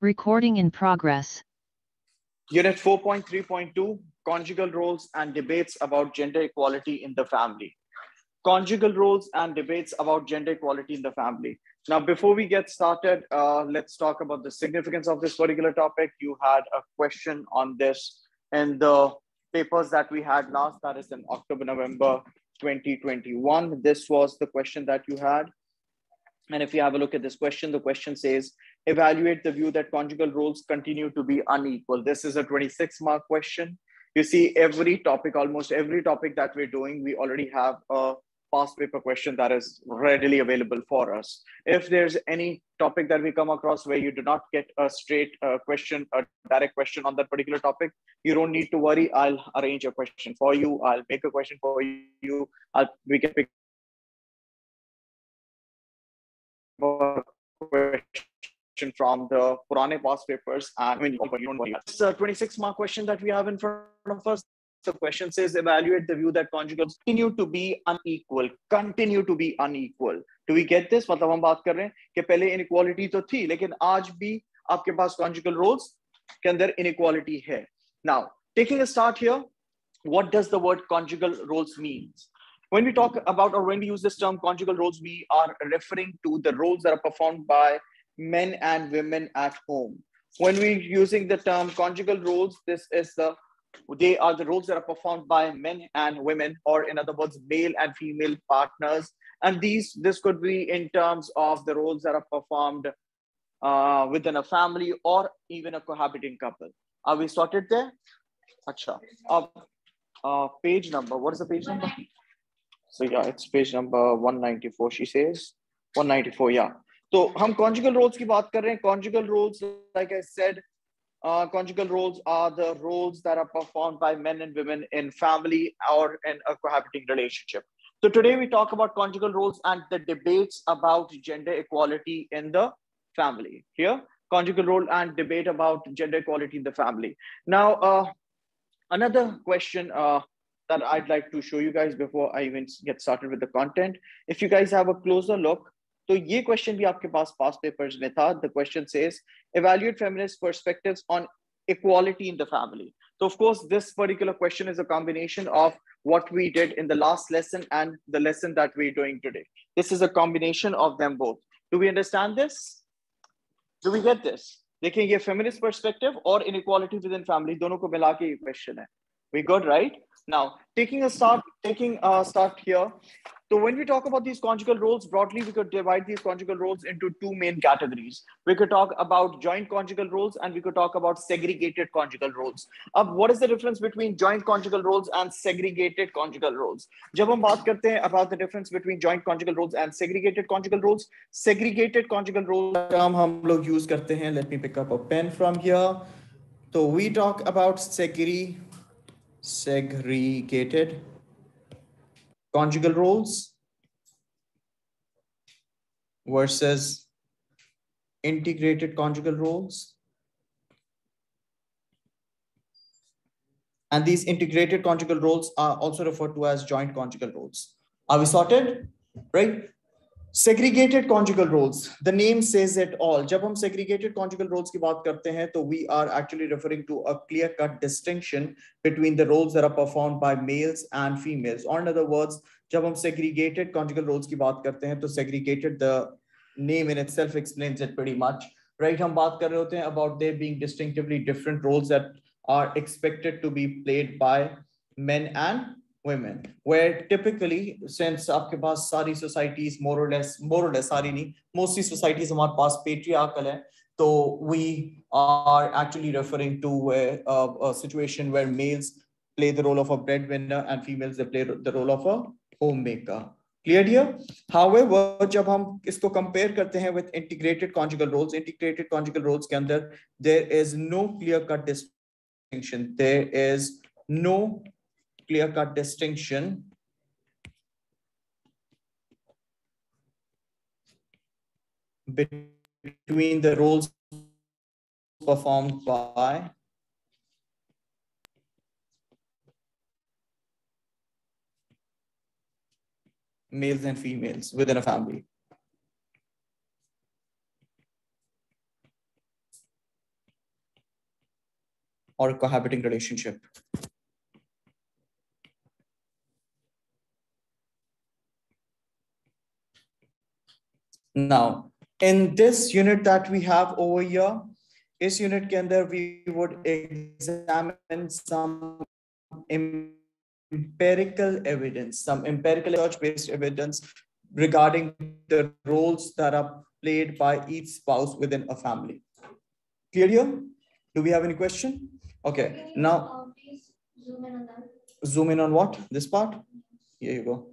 Recording in progress. Unit 4.3.2, Conjugal Roles and Debates about Gender Equality in the Family. Conjugal roles and debates about gender equality in the family. Now, before we get started, let's talk about the significance of this particular topic. You had a question on this in the papers that we had last, that is in October, November 2021. This was the question that you had. And if you have a look at this question, the question says, evaluate the view that conjugal roles continue to be unequal. This is a 26-mark question. You see, every topic, almost every topic that we're doing, we already have a past paper question that is readily available for us. If there's any topic that we come across where you do not get a straight question, a direct question on that particular topic, you don't need to worry. I'll arrange a question for you. I'll make a question for you. We can pick question from the Purane past papers, and you don't worry. It's a 26-mark question that we have in front of us. The question says, evaluate the view that conjugals continue to be unequal. Continue to be unequal. Do we get this? मतलब हम बात कर रहे हैं कि पहले inequality तो थी, लेकिन आज भी आपके पास conjugal roles के अंदर inequality है. Now, taking a start here, what does the word conjugal roles means? When we talk about, or when we use this term conjugal roles, we are referring to the roles that are performed by men and women at home. When we're using the term conjugal roles, they are the roles that are performed by men and women, or in other words, male and female partners. And this could be in terms of the roles that are performed within a family or even a cohabiting couple. Are we sorted there? Acha. Page number. What is the page number? So yeah, it's page number 194. She says 194. Yeah. So हम conjugal roles की बात कर रहे हैं. Conjugal roles, like I said, conjugal roles are the roles that are performed by men and women in family or in a cohabiting relationship. So today we talk about conjugal roles and the debates about gender equality in the family. Here, conjugal role and debate about gender equality in the family. Now, another question that I'd like to show you guys before I even get started with the content. If you guys have a closer look, तो ये question भी आपके पास past papers में था. The question says, evaluate feminist perspectives on equality in the family. So of course, this particular question is a combination of what we did in the last lesson and the lesson that we're doing today. This is a combination of them both. Do we understand this? Do we get this? देखिए ये feminist perspective और inequality within family दोनों को मिला के ये question है. We good, right? Now, taking a start here. So when we talk about these conjugal roles, broadly, we could divide these conjugal roles into two main categories. We could talk about joint conjugal roles and we could talk about segregated conjugal roles. What is the difference between joint conjugal roles and segregated conjugal roles? जब हम बात करते हैं about the difference between joint conjugal roles and segregated conjugal roles term हम लोग use करते हैं. Let me pick up a pen from here. So we talk about segregated conjugal roles versus integrated conjugal roles. And these integrated conjugal roles are also referred to as joint conjugal roles. Are we sorted? Right? Segregated conjugal roles. The name says it all. जब हम segregated conjugal roles की बात करते हैं, तो we are actually referring to a clear-cut distinction between the roles that are performed by males and females. Or in other words, जब हम segregated conjugal roles की बात करते हैं, तो segregated, the name in itself explains it pretty much. Right? हम बात कर रहे होते हैं about there being distinctively different roles that are expected to be played by men and women, where typically, since आपके पास सारी societies more or less सारी नहीं, mostly societies हमारे पास patriarchal है, so we are actually referring to a situation where males play the role of a breadwinner and females they play the role of a homemaker. Clear here? However, जब हम इसको compare करते हैं with integrated conjugal roles के अंदर there is no clear-cut distinction. There is no clear-cut distinction between the roles performed by males and females within a family. or a cohabiting relationship. Now, in this unit that we have over here, इस unit के अंदर we would examine some empirical evidence, some empirical research-based evidence regarding the roles that are played by each spouse within a family. Clear here? Do we have any question? Okay, now zoom in on what? This part? Here you go.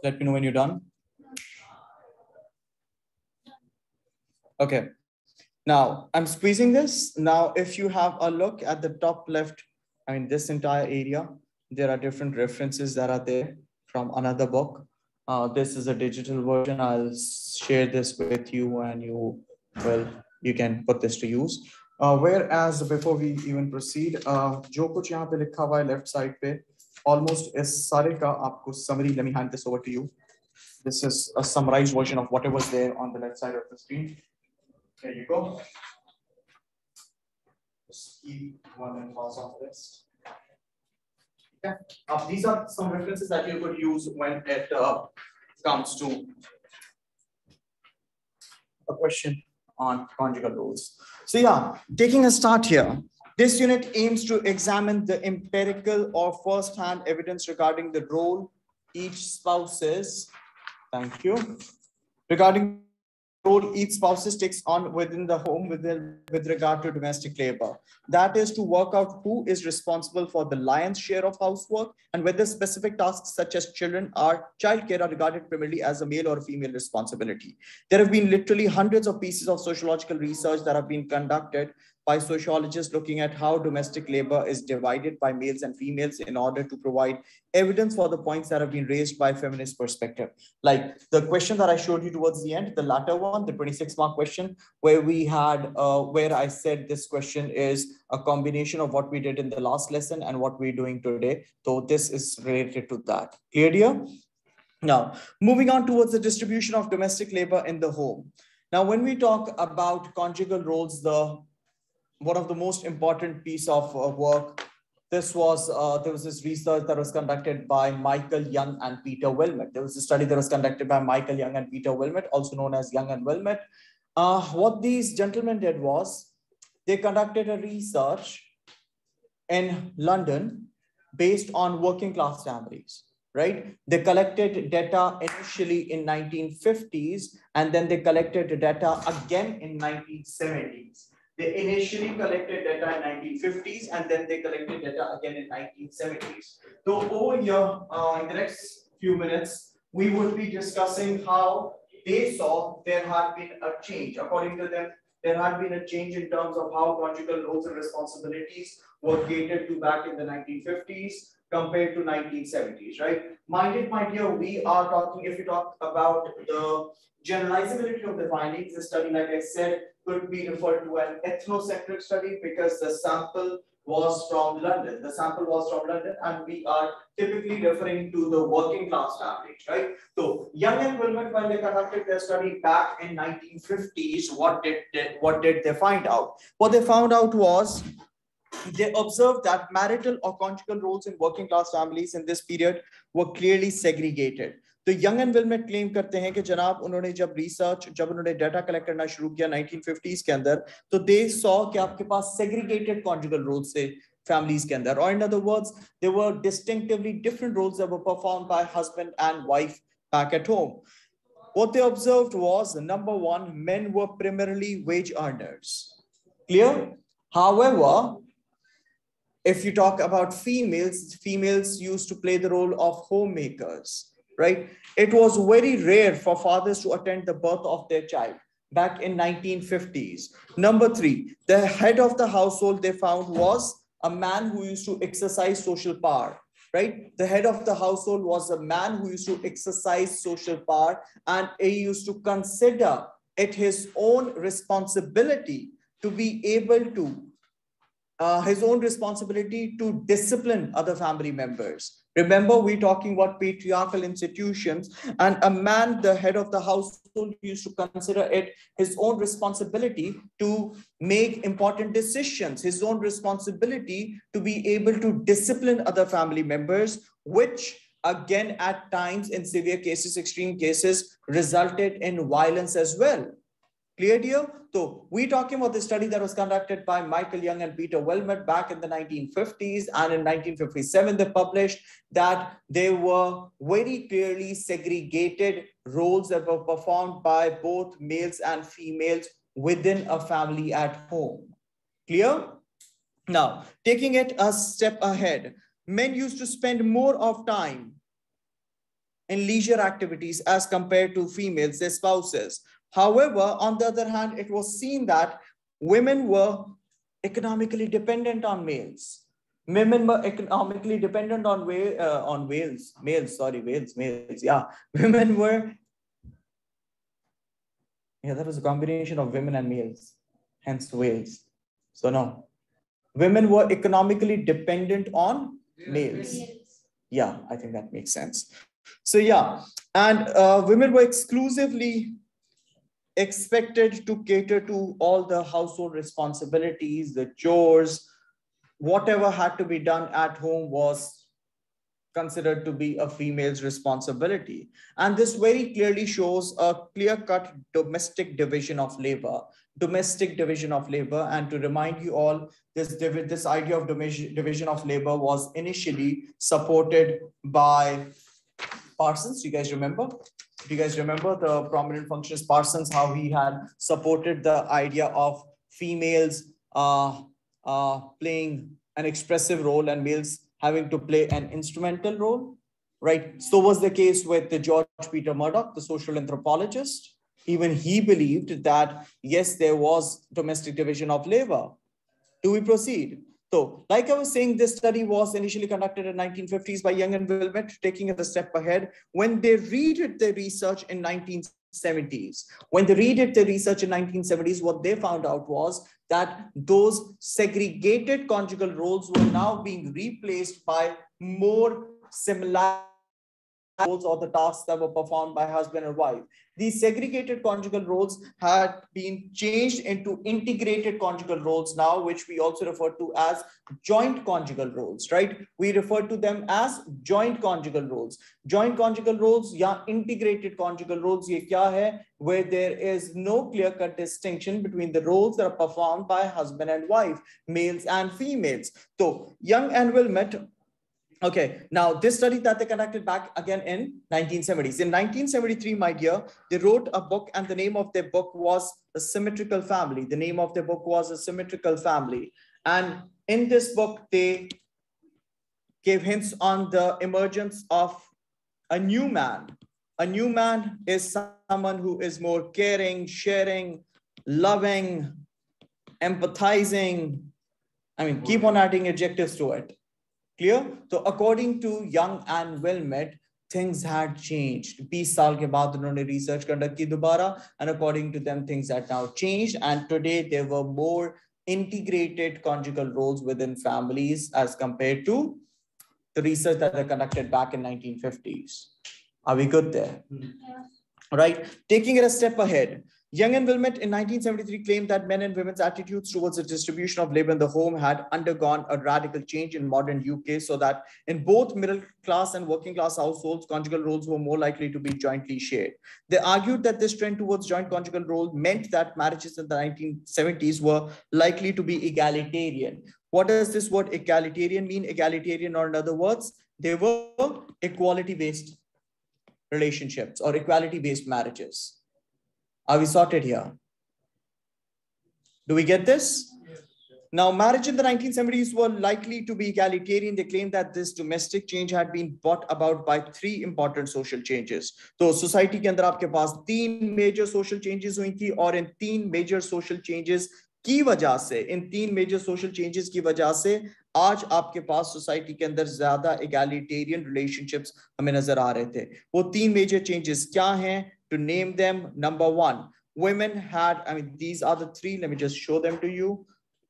Let me know when you're done. Okay. Now I'm squeezing this. Now, if you have a look at the top left, I mean, this entire area, there are different references that are there from another book. This is a digital version. I'll share this with you and you can put this to use. Whereas before we even proceed, जो कुछ यहाँ पे लिखा हुआ है left side पे, almost इस सारे का आपको summary. Let me hand this over to you. This is a summarized version of whatever is there on the left side of the screen. There you go. Just keep one and pass off this. Okay. These are some references that you could use when it comes to a question on conjugal roles. So yeah, taking a start here, this unit aims to examine the empirical or first-hand evidence regarding the role each spouses, thank you, regarding role each spouse takes on within the home with regard to domestic labor. That is to work out who is responsible for the lion's share of housework and whether specific tasks such as childcare are regarded primarily as a male or a female responsibility. There have been literally hundreds of pieces of sociological research that have been conducted by sociologists looking at how domestic labor is divided by males and females in order to provide evidence for the points that have been raised by feminist perspective. Like the question that I showed you towards the end, the latter one, the 26-mark question, where we had, where I said this question is a combination of what we did in the last lesson and what we're doing today. So this is related to that. Clear here? Now, moving on towards the distribution of domestic labor in the home. Now, when we talk about conjugal roles, one of the most important piece of work, there was this research that was conducted by Michael Young and Peter Wilmot. There was a study that was conducted by Michael Young and Peter Wilmot, also known as Young and Wilmot. What these gentlemen did was they conducted a research in London based on working class families, right? They collected data initially in 1950s, and then they collected data again in 1970s. They initially collected data in 1950s, and then they collected data again in 1970s. So over here, in the next few minutes, we would be discussing how they saw there had been a change. According to them, there had been a change in terms of how conjugal roles and responsibilities were catered to back in the 1950s compared to 1970s, right? Mind it, my dear, we are talking, if you talk about the generalizability of the findings, the study, like I said, could be referred to an ethnocentric study because the sample was from London. The sample was from London, and we are typically referring to the working class families, right? So Young and Wilmot, when they conducted their study back in 1950s, what did they find out? What they found out was they observed that marital or conjugal roles in working class families in this period were clearly segregated. तो young and विल्मेट claim करते हैं कि जनाब उन्होंने जब उन्होंने data collect करना शुरू किया 1950s के अंदर, तो दे सॉ कि आपके पास सेग्रीगेटेड कॉन्जुगल रोल्स थे families के अंदर, or in other words, there were distinctively different roles that were performed by husband and wife back at home. What they observed was, number one, men were primarily wage earners. Clear? However, if you talk about females used to play the role of homemakers, right? It was very rare for fathers to attend the birth of their child back in 1950s. Number three, the head of the household they found was a man who used to exercise social power. right? The head of the household was a man who used to exercise social power, and he used to consider it his own responsibility to be able to his own responsibility to discipline other family members. Remember, we're talking about patriarchal institutions, and a man, the head of the household, used to consider it his own responsibility to make important decisions, his own responsibility to be able to discipline other family members, which again, at times, in severe cases, extreme cases, resulted in violence as well. Clear here? So we're talking about the study that was conducted by Michael Young and Peter Wilmot back in the 1950s, and in 1957 they published that there were very clearly segregated roles that were performed by both males and females within a family at home. Clear? Now, taking it a step ahead, men used to spend more of time in leisure activities as compared to females, their spouses. However, on the other hand, it was seen that women were economically dependent on males. Women were economically dependent on males. Yeah, women were. Yeah, that was a combination of women and males, hence whales. So no, women were economically dependent on males. Yeah, I think that makes sense. So yeah, and women were exclusively expected to cater to all the household responsibilities, the chores, whatever had to be done at home was considered to be a female's responsibility. And this very clearly shows a clear-cut domestic division of labor. Domestic division of labor. And to remind you all, this idea of division of labor was initially supported by Parsons. Do you guys remember? Do you guys remember the prominent functionist Parsons, how he had supported the idea of females playing an expressive role and males having to play an instrumental role, right? So was the case with the George Peter Murdoch, the social anthropologist. Even he believed that, yes, there was domestic division of labor. Do we proceed? So, like I was saying, this study was initially conducted in 1950s by Young and Wilmot, taking it a step ahead. When they redid the research in 1970s, what they found out was that those segregated conjugal roles were now being replaced by more similar roles or the tasks that were performed by husband and wife. These segregated conjugal roles had been changed into integrated conjugal roles now, which we also refer to as joint conjugal roles, right? We refer to them as joint conjugal roles. Joint conjugal roles, yeah, integrated conjugal roles, ye kya hai? Where there is no clear-cut distinction between the roles that are performed by husband and wife, males and females. So Young and Wilmot. Okay, now this study that they conducted back again in 1970s. In 1973, my dear, they wrote a book, and the name of their book was A Symmetrical Family. The name of their book was A Symmetrical Family. And in this book, they gave hints on the emergence of a new man. A new man is someone who is more caring, sharing, loving, empathizing. I mean, keep on adding adjectives to it. Clear? So according to Young and Wilmot, things had changed. 20 साल के बाद उन्होंने research conduct की दोबारा, and according to them, things had now changed. And today there were more integrated conjugal roles within families as compared to the research that they conducted back in 1950s. Are we good there? Yeah. Right. Taking it a step ahead. Young and Wilmot in 1973 claimed that men and women's attitudes towards the distribution of labor in the home had undergone a radical change in modern UK, so that in both middle class and working class households, conjugal roles were more likely to be jointly shared. They argued that this trend towards joint conjugal role meant that marriages in the 1970s were likely to be egalitarian. What does this word egalitarian mean? Egalitarian, or in other words, they were equality-based relationships or equality-based marriages. Are we sorted here? Do we get this? Yes. Now, marriage in the 1970s were likely to be egalitarian. They claimed that this domestic change had been brought about by three important social changes. So, society के अंदर आपके पास तीन major social changes हुई थी, और इन तीन major social changes की वजह से, आज आपके पास सोसाइटी के अंदर ज्यादा egalitarian relationships हमें नजर आ रहे थे। वो 3 major changes क्या हैं? To name them, number 1, women had, I mean, these are the 3. Let me just show them to you,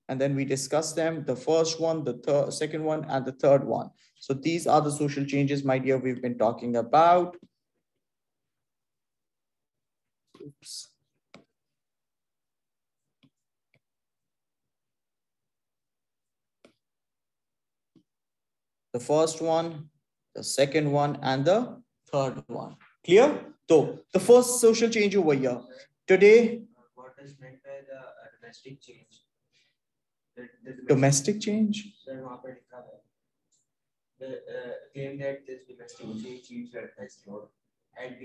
and then we discuss them. The first one, the second one, and the third one. So these are the social changes, my dear, we've been talking about. Oops. The first one, the second one, and the third one. Clear? So the first social change over here. Today, what is meant by the domestic change? Domestic change? Sir, वहाँ पर लिखा है. The claim that this domestic change has not.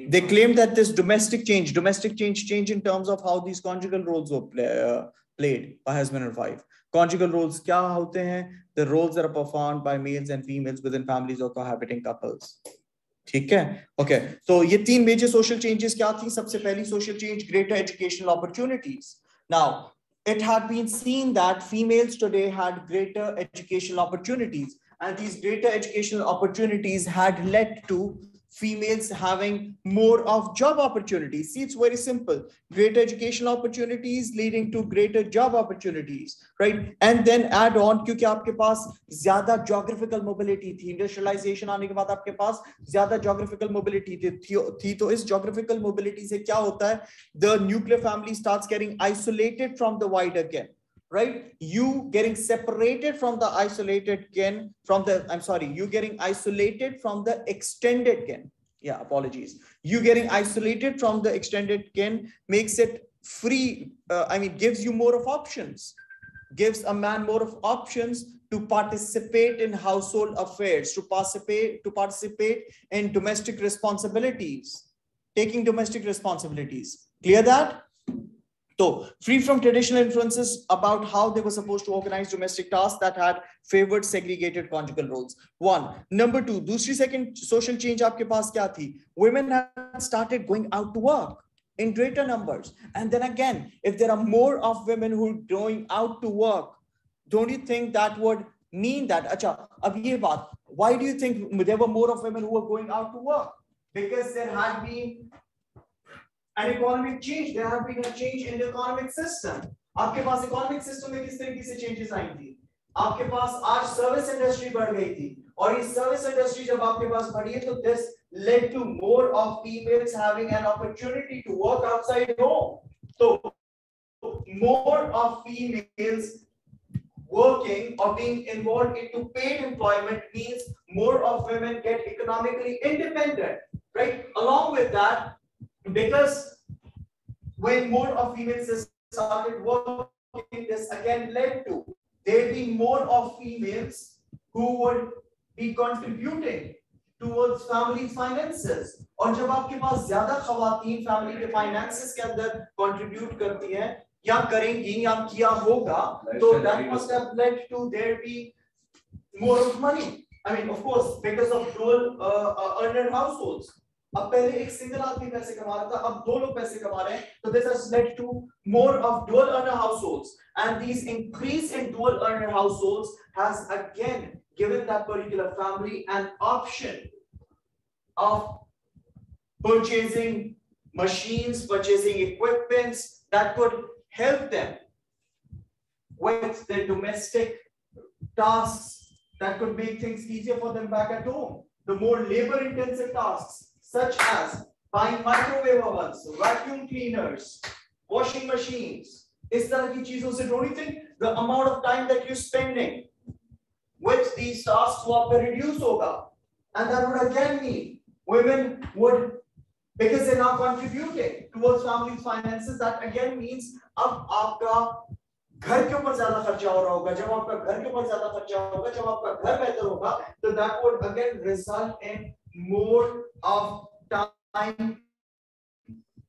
They claim that this domestic change in terms of how these conjugal roles were played by husband and wife. Conjugal roles क्या होते हैं? The roles that are performed by males and females within families or cohabiting couples. ठीक है? Okay. So ये 3 major social changes क्या थी? सबसे पहली social change, greater educational opportunities. Now, it had been seen that females today had greater educational opportunities, and these greater educational opportunities had led to females having more of job opportunities. See, it's very simple. Greater educational opportunities leading to greater job opportunities, right? And then add on, क्योंकि आपके पास ज़्यादा geographical mobility थी, industrialization आने के बाद आपके पास ज़्यादा geographical mobility थी, तो इस geographical mobility से क्या होता है? The nuclear family starts getting isolated from the wider kin. Right? You getting separated from the isolated kin, you getting isolated from the extended kin. Yeah, apologies. You getting isolated from the extended kin makes it free. Gives you more of options, gives a man more of options to participate in household affairs, to participate in domestic responsibilities, taking domestic responsibilities. Clear that? So, free from traditional influences about how they were supposed to organize domestic tasks that had favored segregated conjugal roles. 1. Number 2, दूसरी second social change आपके पास क्या थी? Women had started going out to work in greater numbers. And then again, if there are more of women who are going out to work, don't you think that would mean that, अच्छा, अब ये बात, why do you think there were more of women who were going out to work? Because there had been an economic change. There have been a change in the economic system. आपके पास economic system में किस तरीके से changes आई थी? आपके पास आज service industry बढ़ गई थी, और ये service industry जब आपके पास बढ़ी है, तो this led to more of females having an opportunity to work outside home. So more of females working or being involved into paid employment means more of women get economically independent, right? Along with that, because when more of females started working, this again led to there being more of females who would be contributing towards family's finances. और जब आपके पास ज्यादा खवातीन family के finances के अंदर contribute करती हैं या करेंगी या किया होगा, तो that must have led to there be more of money. I mean, of course, because of dual earner households. अब पहले एक सिंगल आदमी पैसे कमा रहा था, अब 2 लोग पैसे कमा रहे हैं, तो this has led to more of dual earner households, and these increase in dual earner households has again given that particular family an option of purchasing machines, purchasing equipments that could help them with their domestic tasks, that could make things easier for them back at home. The more labor intensive tasks, such as buying microwave ovens, vacuum cleaners, washing machines, इस तरह की चीजों से, don't you think the amount of time that you're spending with these tasks वो आपका reduce होगा? And that would again mean women would, because they're now contributing towards family's finances, that again means अब आपका घर के ऊपर ज्यादा खर्चा हो रहा होगा. जब आपका घर के ऊपर ज्यादा खर्चा होगा, जब आपका घर बेहतर होगा, तो that would again result in more of time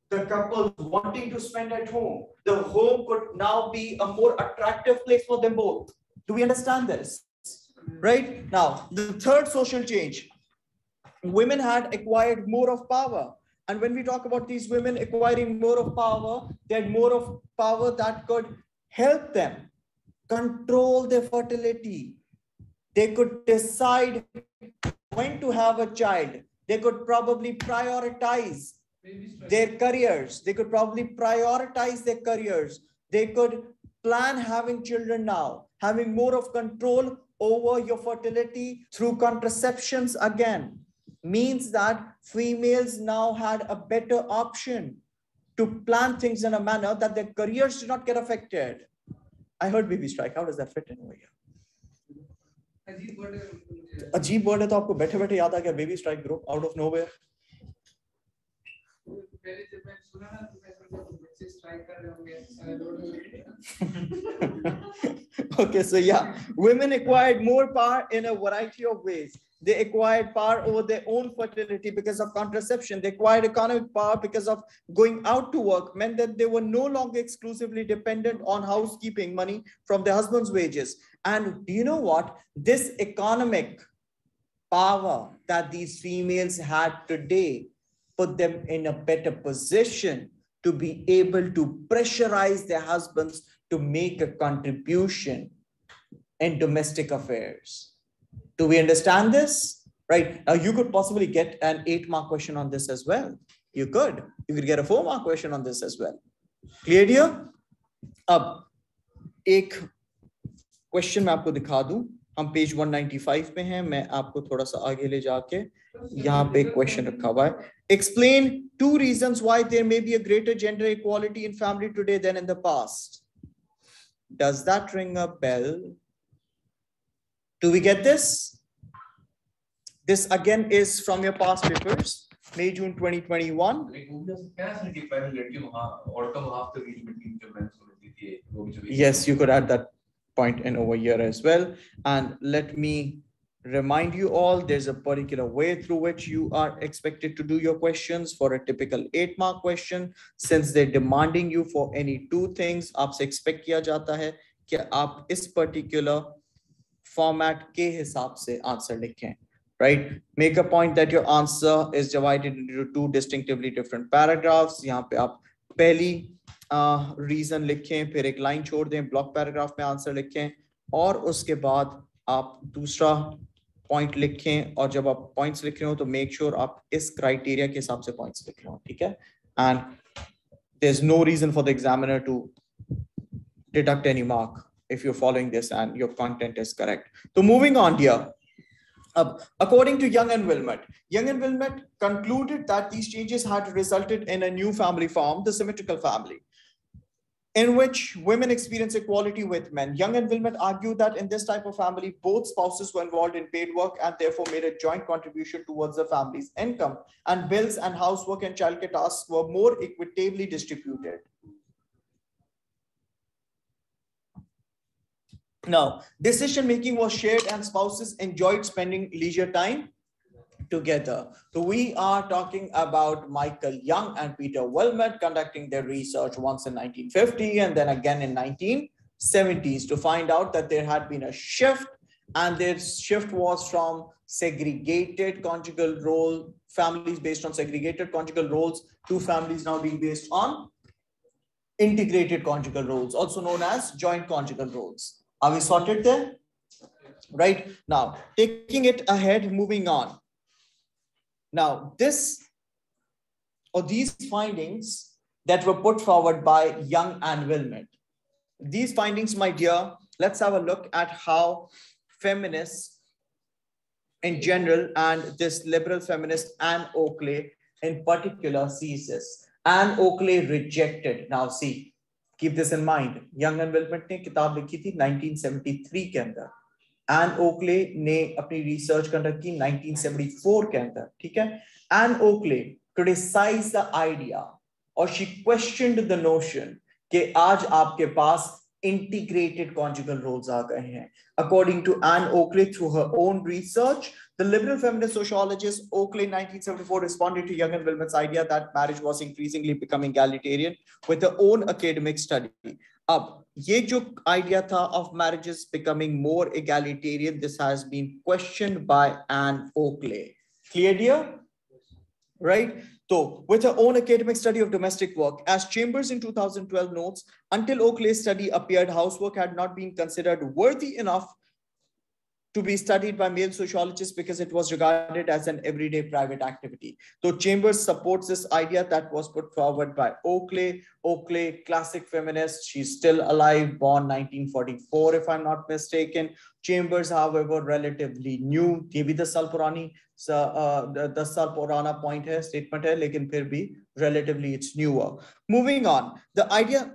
the couples wanting to spend at home. The home could now be a more attractive place for them both. Do we understand this? Right? Now, the third social change. Women had acquired more of power. And when we talk about these women acquiring more of power, they had more of power that could help them control their fertility, They could decide when to have a child. They could probably prioritize their careers. They could probably prioritize their careers. They could plan having children now, having more of control over your fertility through contraceptions again. Means that females now had a better option to plan things in a manner that their careers do not get affected. I heard baby strike. How does that fit in over here? अजीब word है तो आपको बैठे बैठे याद आ गया baby strike group out of nowhere. Okay, so yeah, women acquired more power in a variety of ways. They acquired power over their own fertility because of contraception. They acquired economic power because of going out to work, meant that they were no longer exclusively dependent on housekeeping money from their husband's wages. And do you know what? This economic power that these females had today put them in a better position to be able to pressurize their husbands to make a contribution in domestic affairs. Do we understand this? Right. Now you could possibly get an 8-mark question on this as well. You could get a 4-mark question on this as well. Clear here? अब एक question मैं आपको दिखा दूं. हम page 195 पे हैं. मैं आपको थोड़ा सा आगे ले जाके यहाँ पे एक क्वेश्चन रखा हुआ है. Explain 2 reasons why there may be a greater gender equality in family today than in the past. Does that ring a bell? Do we get this? This again is from your past papers, May, June 2021. Yes, you could add that point in over here as well. And let me remind you all, there's a particular way through which you are expected to do your questions for a typical 8-mark question. Since they're demanding you for any 2 things, आपसे expect किया जाता है कि आप इस particular format के हिसाब से answer लिखें. Right? Make a point that your answer is divided into 2 distinctively different paragraphs. यहाँ पे आप पहली reason लिखें, फिर एक line छोड़ दें, block paragraph में answer लिखें, और उसके बाद आप दूसरा point लिखें. और जब आप points लिख रहे हो तो make sure आप इस criteria के हिसाब से points लिख रहे हो, ठीक है? And there's no reason for the examiner to deduct any mark if you're following this and your content is correct. So moving on here. According to Young and Wilmot concluded that these changes had resulted in a new family form, the symmetrical family, in which women experience equality with men. Young and Wilmot argued that in this type of family, both spouses were involved in paid work and therefore made a joint contribution towards the family's income, and bills and housework and childcare tasks were more equitably distributed. Now, decision-making was shared and spouses enjoyed spending leisure time together. So we are talking about Michael Young and Peter Wilmot conducting their research once in 1950 and then again in 1970s to find out that there had been a shift, and this shift was from segregated conjugal role, families based on segregated conjugal roles, to families now being based on integrated conjugal roles, also known as joint conjugal roles. Are we sorted there? Right. Now, taking it ahead, moving on. Now, these findings that were put forward by Young and Wilmot. These findings, my dear, let's have a look at how feminists in general and this liberal feminist Anne Oakley in particular sees this. Anne Oakley rejected. Now, see. Keep this in mind. Young and Wilmot ने किताब लिखी थी 1973 के अंदर. Anne Oakley ने अपनी research conduct की 1974 के अंदर. ठीक है? Anne Oakley criticized the idea, or she questioned the notion कि आज आपके पास integrated conjugal roles आ गए हैं. According to Anne Oakley, through her own research, the liberal feminist sociologist Oakley in 1974 responded to Young and Wilmot's idea that marriage was increasingly becoming egalitarian with her own academic study. Ab, ye jo idea tha of marriages becoming more egalitarian, this has been questioned by Anne Oakley. Clear, dear? Right? So, with her own academic study of domestic work, as Chambers in 2012 notes, until Oakley's study appeared, housework had not been considered worthy enough to be studied by male sociologists because it was regarded as an everyday private activity. So Chambers supports this idea that was put forward by Oakley. Oakley, classic feminist, she's still alive, born 1944, if I'm not mistaken. Chambers, however, relatively new. ये भी 10 साल पुरानी 10 साल पुराना point है, statement है, लेकिन फिर भी relatively it's newer. Moving on, the idea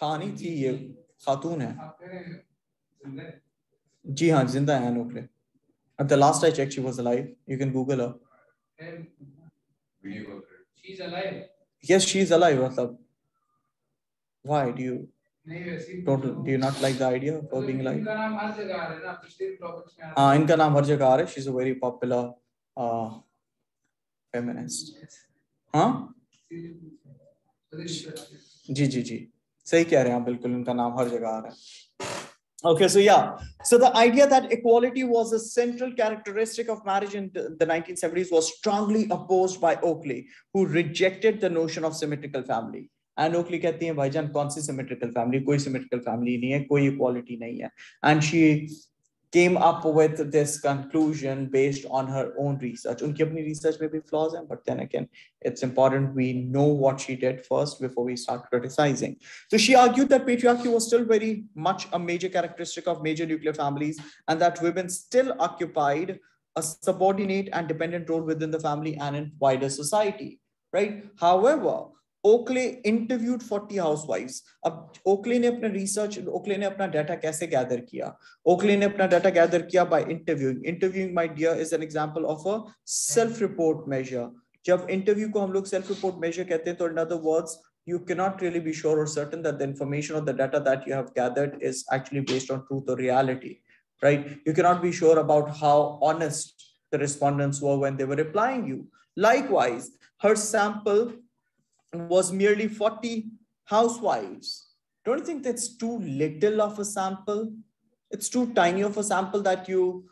था नहीं थी, ये खातून है जी हाँ, जिंदा है Oakley. At the last I checked, she was alive. You can Google her. She's alive. Yes, she's alive. मतलब why do you not like the idea of her being alive? इनका नाम हर जगह आ रहा है ना, पिछले टॉपिक्स में. हाँ, इनका नाम हर जगह आ रहा है. She's a very popular feminist. हाँ जी जी जी, सही कह रहे हैं आप, बिल्कुल इनका नाम हर जगह आ रहा है. Okay, so yeah, so the idea that equality was a central characteristic of marriage in the 1970s was strongly opposed by Oakley, who rejected the notion of symmetrical family. And Oakley कहती हैं भाईजान कौन सी symmetrical family, कोई symmetrical family नहीं है, कोई equality नहीं है. And she came up with this conclusion based on her own research. उनकी अपनी research में भी flaws हैं, but then again, it's important we know what she did first before we start criticizing. So she argued that patriarchy was still very much a major characteristic of major nuclear families, and that women still occupied a subordinate and dependent role within the family and in wider society, right? However, Oakley interviewed 40 housewives. अब Oakley ने अपना research, Oakley ने अपना data कैसे gather किया? Oakley ने अपना data gather किया by interviewing. Interviewing, my dear, is an example of a self-report measure. जब interview को हम लोग self-report measure कहते हैं, तो in other words, you cannot really be sure or certain that the information or the data that you have gathered is actually based on truth or reality, right? You cannot be sure about how honest the respondents were when they were replying you. Likewise, her sample was merely 40 housewives. Don't you think that's too little of a sample? It's too tiny of a sample that you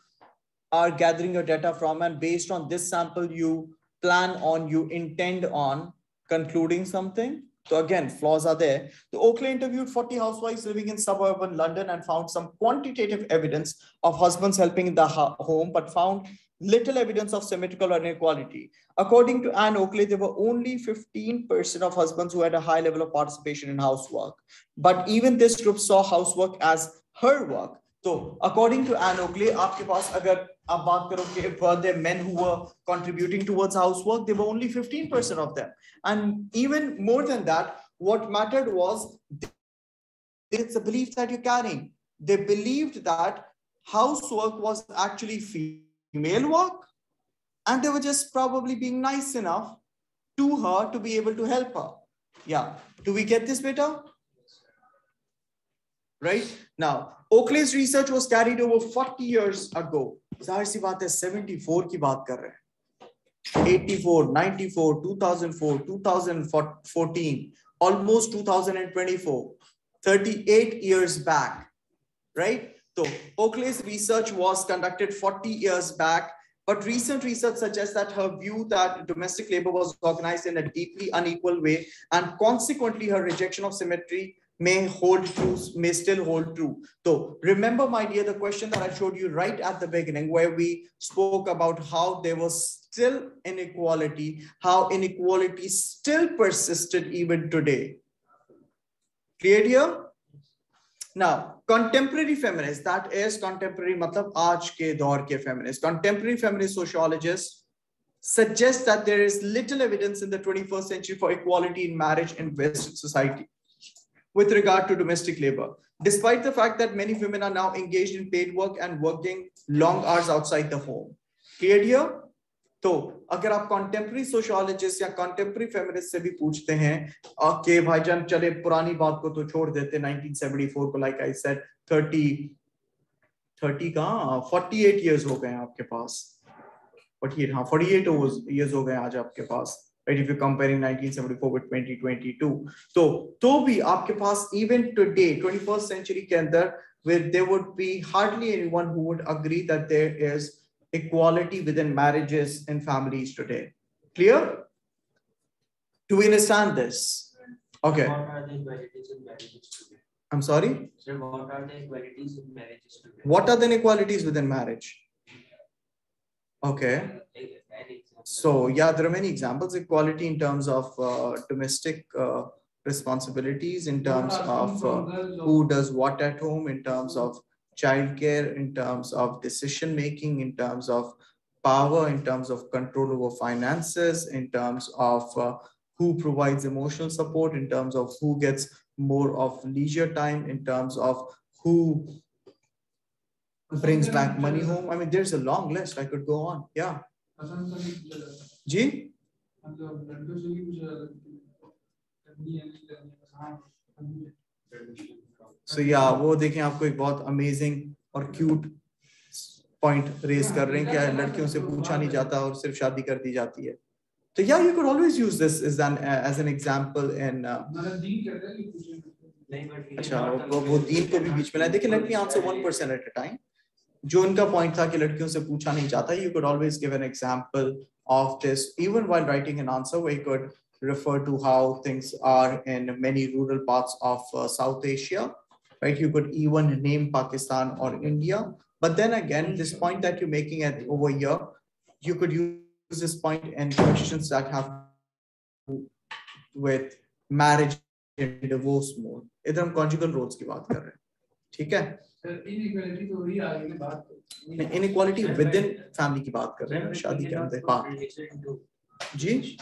are gathering your data from, and based on this sample, you intend on concluding something. So again, flaws are there. The Oakley interviewed 40 housewives living in suburban London and found some quantitative evidence of husbands helping in the home, but found little evidence of symmetrical inequality. According to Anne Oakley, there were only 15% of husbands who had a high level of participation in housework. But even this group saw housework as her work. So according to Anne Oakley, आपके पास अगर आप बात करो कि were there men who were contributing towards housework, there were only 15% of them. And even more than that, what mattered was it's a belief that you're carrying. They believed that housework was actually female work, and they were just probably being nice enough to her to be able to help her. Yeah. Do we get this better? Right? Now, Oakley's research was carried over 40 years ago. ज़ाहिर सी बात है 74 की बात कर रहे हैं. 84, 94, 2004, 2014, almost 2024, 38 years back, right? So Oakley's research was conducted 40 years back, but recent research suggests that her view that domestic labor was organized in a deeply unequal way, and consequently her rejection of symmetry may still hold true. So remember, my dear, the question that I showed you right at the beginning, where we spoke about how there was still inequality, how inequality still persisted even today. Clear here? Now, contemporary feminists, that is contemporary, matlab aaj ke daur ke feminists, contemporary feminist sociologists suggest that there is little evidence in the 21st century for equality in marriage in Western society with regard to domestic labor, despite the fact that many women are now engaged in paid work and working long hours outside the home. Clear here? तो अगर आप contemporary sociologists या contemporary feminists से भी पूछते हैं कि भाईजान चले पुरानी बात को तो छोड़ देते 1974 को, like I said, 48 years हो गए आपके पास, 48 years हो गए आज आपके पास, right? If you're comparing 1974 with 2022, तो भी आपके पास even today 21st century के अंदर there would be hardly anyone who would agree that there is equality within marriages and families today. Clear? Do we understand this? Okay. What are the inequalities in marriages today? I'm sorry? Sir, what are the inequalities in marriages today? What are the inequalities within marriage? Okay. So yeah, there are many examples. Equality in terms of domestic responsibilities, in terms of who does what at home, in terms of childcare, in terms of decision making, in terms of power, in terms of control over finances, in terms of who provides emotional support, in terms of who gets more of leisure time, in terms of who brings back money home. I mean, there's a long list. I could go on. Yeah. Ji? So yeah, वो देखें आपको एक बहुत amazing और cute point raise कर रहे हैं कि लड़कियों से पूछा नहीं जाता और सिर्फ शादी कर दी जाती है. So yeah, you could always use this as an example in. अच्छा, वो दीन को भी बीच में लाए. देखिए, let me answer 1% at a time. जो उनका point था कि लड़कियों से पूछा नहीं जाता, you could always give an example of this, even while writing an answer, where you could refer to how things are in many rural parts of South Asia, right? You could even name Pakistan or India. But then again, this point that you're making over here, you could use this point in questions that have with marriage and divorce mode. इधर हम conjugal roles की बात कर रहे हैं, ठीक है? Inequality तो वही आ रही है बात. Inequality within family की बात कर रहे हैं, शादी के अंदर. हाँ. जी.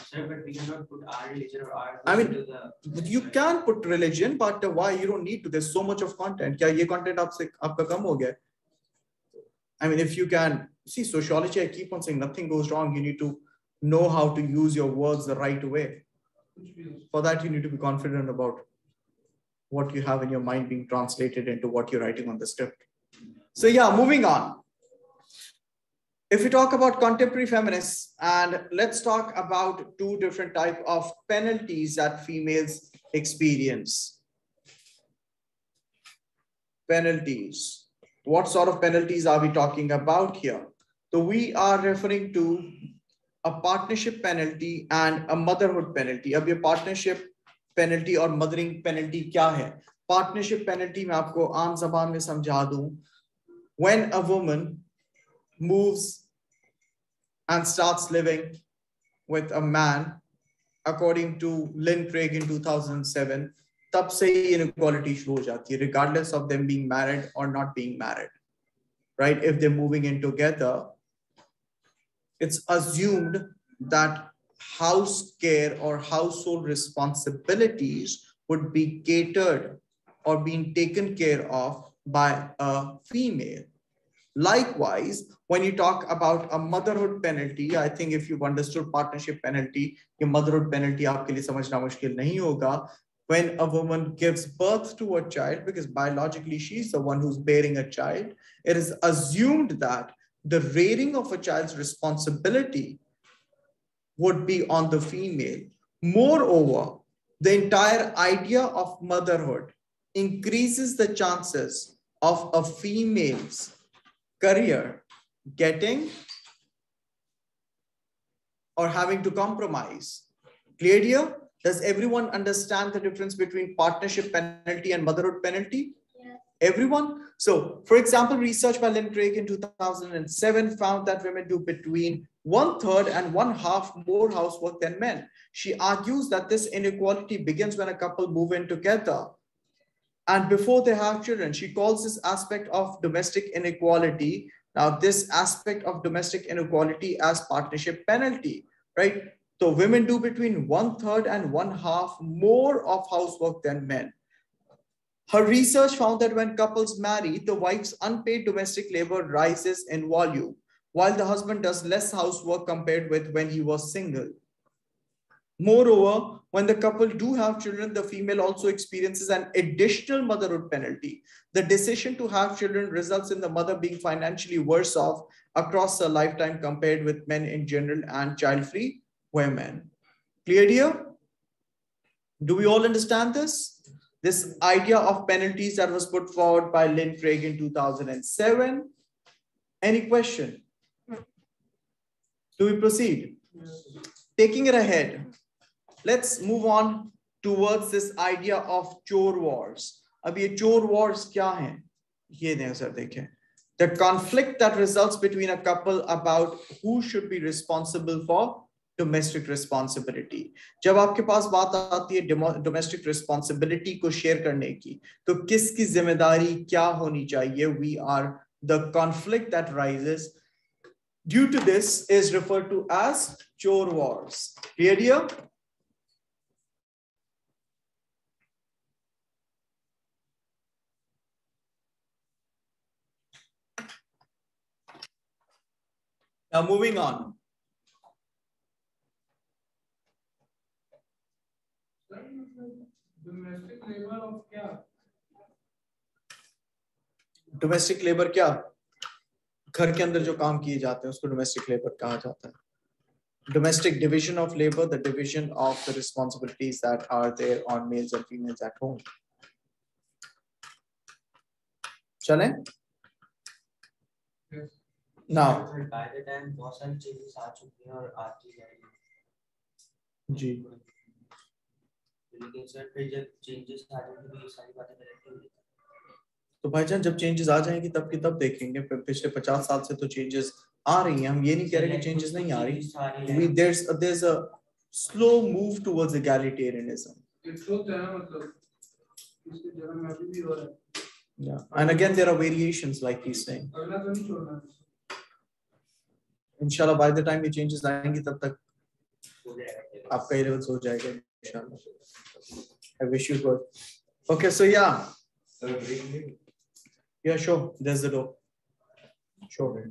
I mean, you can put religion, but why? You don't need to. There's so much of content. क्या ये content आपसे आपका कम हो गया? I mean, if you can see sociology, I keep on saying nothing goes wrong. You need to know how to use your words the right way. For that, you need to be confident about what you have in your mind being translated into what you're writing on the script. So yeah, moving on. If we talk about contemporary feminists, and let's talk about two different types of penalties that females experience. Penalties. What sort of penalties are we talking about here? So we are referring to a partnership penalty and a motherhood penalty. अब ये partnership penalty और mothering penalty क्या है? Partnership penalty मैं आपको आम ज़बान में समझा दूँ. When a woman moves and starts living with a man, according to Lynn Craig in 2007, तब से ही inequality शुरू हो जाती है, regardless of them being married or not being married, right? If they're moving in together, it's assumed that house care or household responsibilities would be catered or being taken care of by a female. Likewise, when you talk about a motherhood penalty, I think if you've understood partnership penalty, your motherhood penalty आपके लिए समझना मुश्किल नहीं होगा. When a woman gives birth to a child, because biologically she's the one who's bearing a child, it is assumed that the rearing of a child's responsibility would be on the female. Moreover, the entire idea of motherhood increases the chances of a female's career getting or having to compromise. Clear here? Does everyone understand the difference between partnership penalty and motherhood penalty? Yes. Everyone? So, for example, research by Lynn Craig in 2007 found that women do between 1/3 and 1/2 more housework than men. She argues that this inequality begins when a couple move in together and before they have children. She calls this aspect of domestic inequality, now this aspect of domestic inequality, as partnership penalty, right? So women do between 1/3 and 1/2 more of housework than men. Her research found that when couples marry, the wife's unpaid domestic labor rises in volume, while the husband does less housework compared with when he was single. Moreover, when the couple do have children, the female also experiences an additional motherhood penalty. The decision to have children results in the mother being financially worse off across her lifetime compared with men in general and child-free women. Clear here? Do we all understand this? This idea of penalties that was put forward by Lynn Craig in 2007. Any question? Do we proceed? Taking it ahead, let's move on towards this idea of chore wars. अब ये चोर Wars क्या हैं? ये दें sir, देखें, the conflict that results between a couple about who should be responsible for domestic responsibility. जब आपके पास बात आती है domestic responsibility को शेयर करने की, तो किसकी जिम्मेदारी क्या होनी चाहिए? We are the conflict that rises due to this is referred to as chore wars. Clear here? Now moving on. Domestic labor of क्या? Domestic labor क्या? घर के अंदर जो काम किए जाते हैं उसको domestic labor कहा जाता है. Domestic division of labor, the division of the responsibilities that are there on males and females at home. चलें? Yes. Now, by the time बहुत सारी changes आ चुकी हैं और आती जाएगी. जी. लेकिन सर फिर जब changes आ जाएंगे तो ये सारी बातें correct हो जाएंगी. तो भाईजान जब चेंजेस आ जाएंगी तब की तब देखेंगे. पिछले 50 साल से तो चेंजेस आ रही हैं. हम ये नहीं कह रहे कि चेंजेस नहीं आ रही. There's a slow move towards egalitarianism. It's so है मतलब इसके जगह में अभी भी हो रहा है. Yeah, and again there are variations like he's saying. अगला तो नहीं छोड़ना. Inshallah by the time ये changes आएंगी तब तक आपका ये levels हो जाएगा inshallah. I wish you good. Okay, so yeah. Yeah, sure. There's the door. Sure.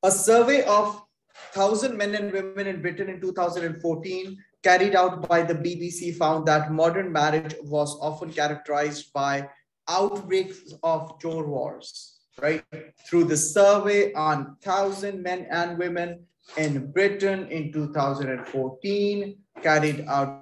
A survey of 1,000 men and women in Britain in 2014 carried out by the BBC found that modern marriage was often characterized by outbreaks of chore wars, right? Through the survey on 1,000 men and women in Britain in 2014 carried out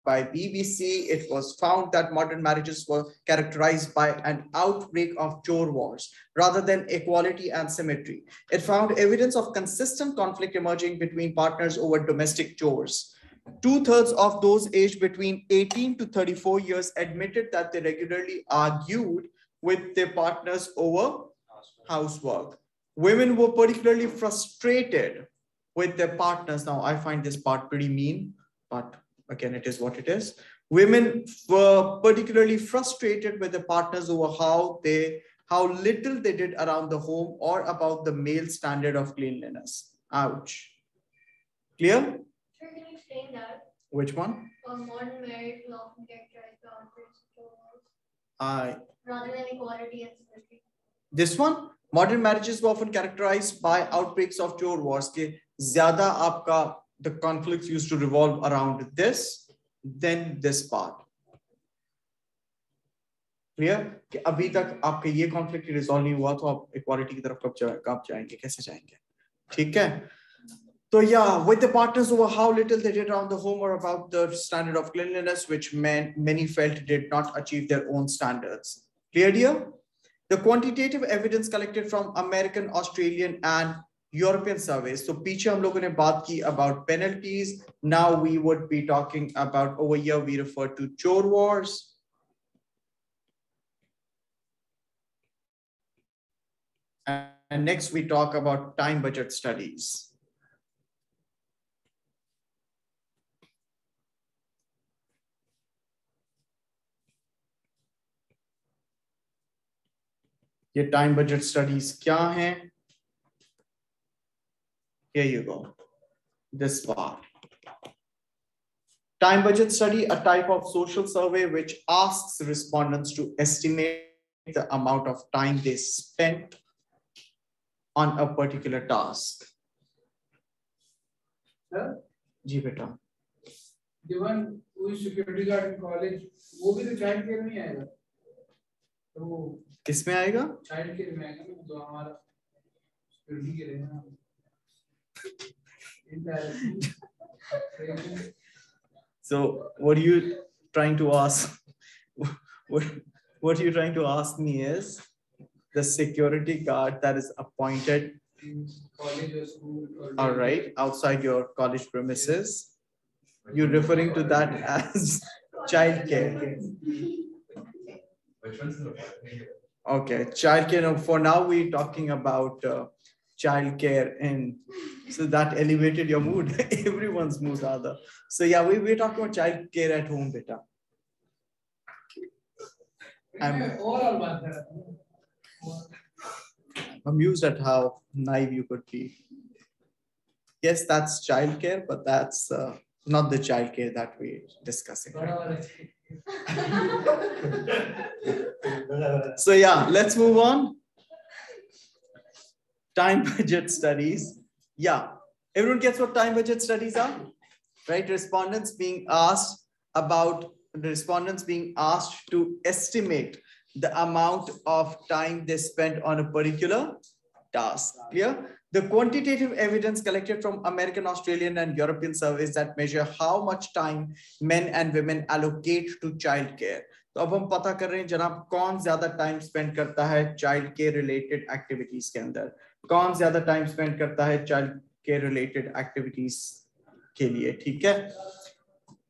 by BBC, it was found that modern marriages were characterized by an outbreak of chore wars rather than equality and symmetry. It found evidence of consistent conflict emerging between partners over domestic chores. 2/3 of those aged between 18 to 34 years admitted that they regularly argued with their partners over housework. Women were particularly frustrated with their partners. Now, I find this part pretty mean, but again, it is what it is. Women were particularly frustrated with their partners over how little they did around the home or about the male standard of cleanliness. Ouch. Clear? Sir, can you explain that? Which one? Modern marriage will often characterize the outbreaks of chore wars rather than equality and symmetry. This one? Modern marriages were often characterized by outbreaks of chore wars. के ज़्यादा आपका the conflicts used to revolve around this, then this part. Clear? कि अभी तक आपके ये conflict resolve नहीं हुआ तो आप equality की तरफ कब जाएंगे, कैसे जाएंगे? ठीक है? So yeah, with the partners over how little they did around the home or about the standard of cleanliness, which many felt did not achieve their own standards. Clear here? The quantitative evidence collected from American, Australian, and European surveys. So पीछे हम लोगों ने बात की about penalties. Now we would be talking about, over here we refer to chore wars. And next we talk about time budget studies. ये time budget studies क्या हैं? Here you go. This part. Time budget study, a type of social survey which asks respondents to estimate the amount of time they spent on a particular task. Sir? जी बेटा. The one who is security guard in college, वो भी तो child care में आएगा. तो किस में आएगा? child care में आएगा ना, तो हमारा security के रहेगा. So what are you trying to ask? What you're trying to ask me is the security guard that is appointed, college or school or all right, outside your college premises. You're referring to that as child care. Okay, childcare. No, for now, we're talking about childcare, and so that elevated your mood, everyone's mood rather. So yeah, we're talking about childcare at home, beta. I'm amused at how naive you could be. Yes, that's childcare, but that's not the childcare that we're discussing. So yeah, let's move on. Time budget studies. Yeah, everyone gets what time budget studies are, right? Respondents being asked to estimate the amount of time they spent on a particular task. Clear? The quantitative evidence collected from American, Australian, and European surveys that measure how much time men and women allocate to childcare. तो अब हम पता कर रहे हैं जनाब कौन ज्यादा टाइम स्पेंड करता है चाइल्ड केयर रिलेटेड एक्टिविटीज के अंदर, कौन ज्यादा टाइम स्पेंड करता है चाइल्ड केयर रिलेटेड एक्टिविटीज के लिए, ठीक है?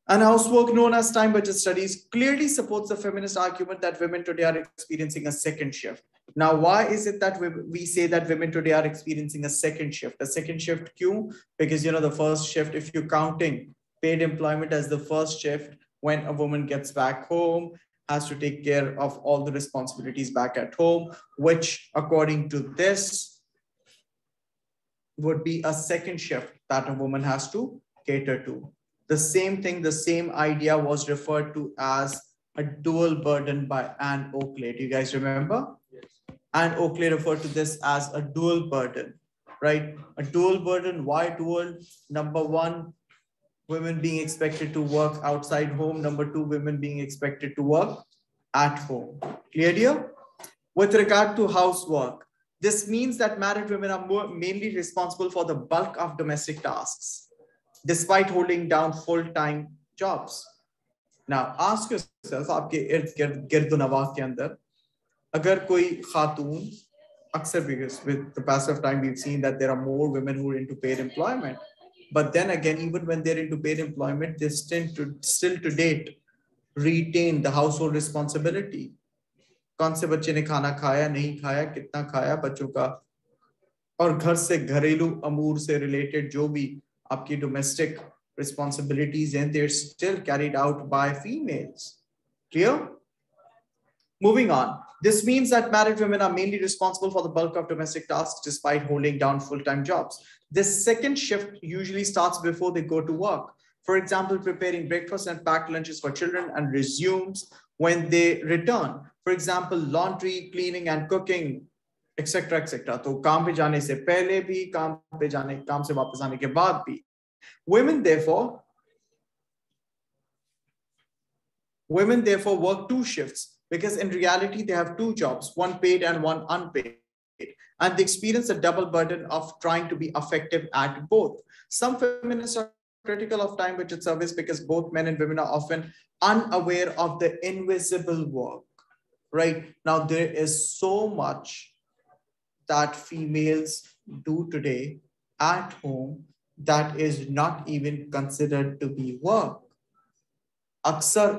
And housework known as time budget studies clearly supports the feminist argument that women today are experiencing a second shift. Now, why is it that we say that women today are experiencing a second shift? A second shift, kyun? Because, you know, the first shift, if you're counting paid employment as the first shift, when a woman gets back home, has to take care of all the responsibilities back at home, which according to this would be a second shift that a woman has to cater to. The same thing, the same idea was referred to as a dual burden by Anne Oakley. Do you guys remember? Yes. Anne Oakley referred to this as a dual burden, right? A dual burden. Why dual? Number one, women being expected to work outside home. Number two, women being expected to work at home. Clear dear? With regard to housework, this means that married women are mainly responsible for the bulk of domestic tasks, despite holding down full-time jobs. Now, ask yourself, आपके इर्द गिर्द नवाह के अंदर अगर कोई खातून अक्सर, because with the passage of time we've seen that there are more women who are into paid employment, but then again, even when they're into paid employment, they still to date retain the household responsibility. कौन से बच्चे ने खाना खाया, नहीं खाया, कितना खाया बच्चों का, और घर से घरेलू अमूर से related जो भी आपकी domestic responsibilities and they're still carried out by females. Clear? Moving on. This means that married women are mainly responsible for the bulk of domestic tasks despite holding down full-time jobs. This second shift usually starts before they go to work. For example, preparing breakfast and packed lunches for children, and resumes when they return. For example, laundry, cleaning and cooking, etc. etc. तो काम पे जाने से पहले भी, काम से वापस आने के बाद भी. Women therefore work two shifts because in reality they have two jobs, one paid and one unpaid, and they experience a double burden of trying to be effective at both. Some feminists are critical of time budget service because both men and women are often unaware of the invisible work. Right now, there is so much that females do today at home that is not even considered to be work. अक्सर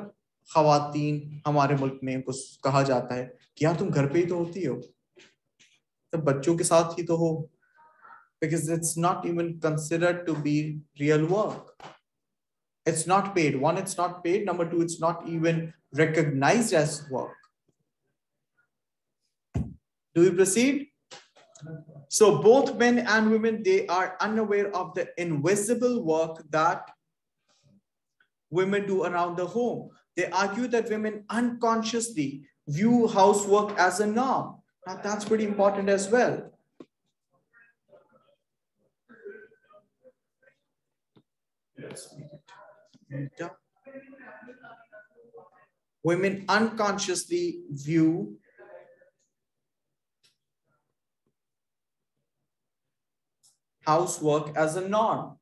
ख़वातीन हमारे मुल्क में कुछ कहा जाता है कि यार तुम घर पे ही तो होती हो, तो बच्चों के साथ ही तो हो, because it's not even considered to be real work. It's not paid. One, it's not paid. Number two, it's not even recognized as work. Do we proceed? So both men and women, they are unaware of the invisible work that women do around the home. They argue that women unconsciously view housework as a norm. Now that's pretty important as well. Women unconsciously view housework as a norm.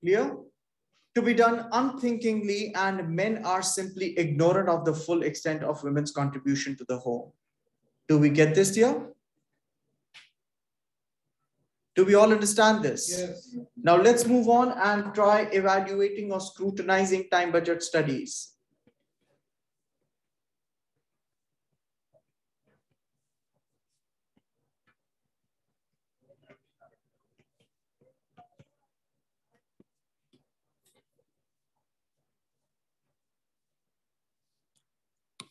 Clear? To be done unthinkingly, and men are simply ignorant of the full extent of women's contribution to the home. Do we get this here? Do we all understand this? Yes. Now let's move on and try evaluating or scrutinizing time budget studies.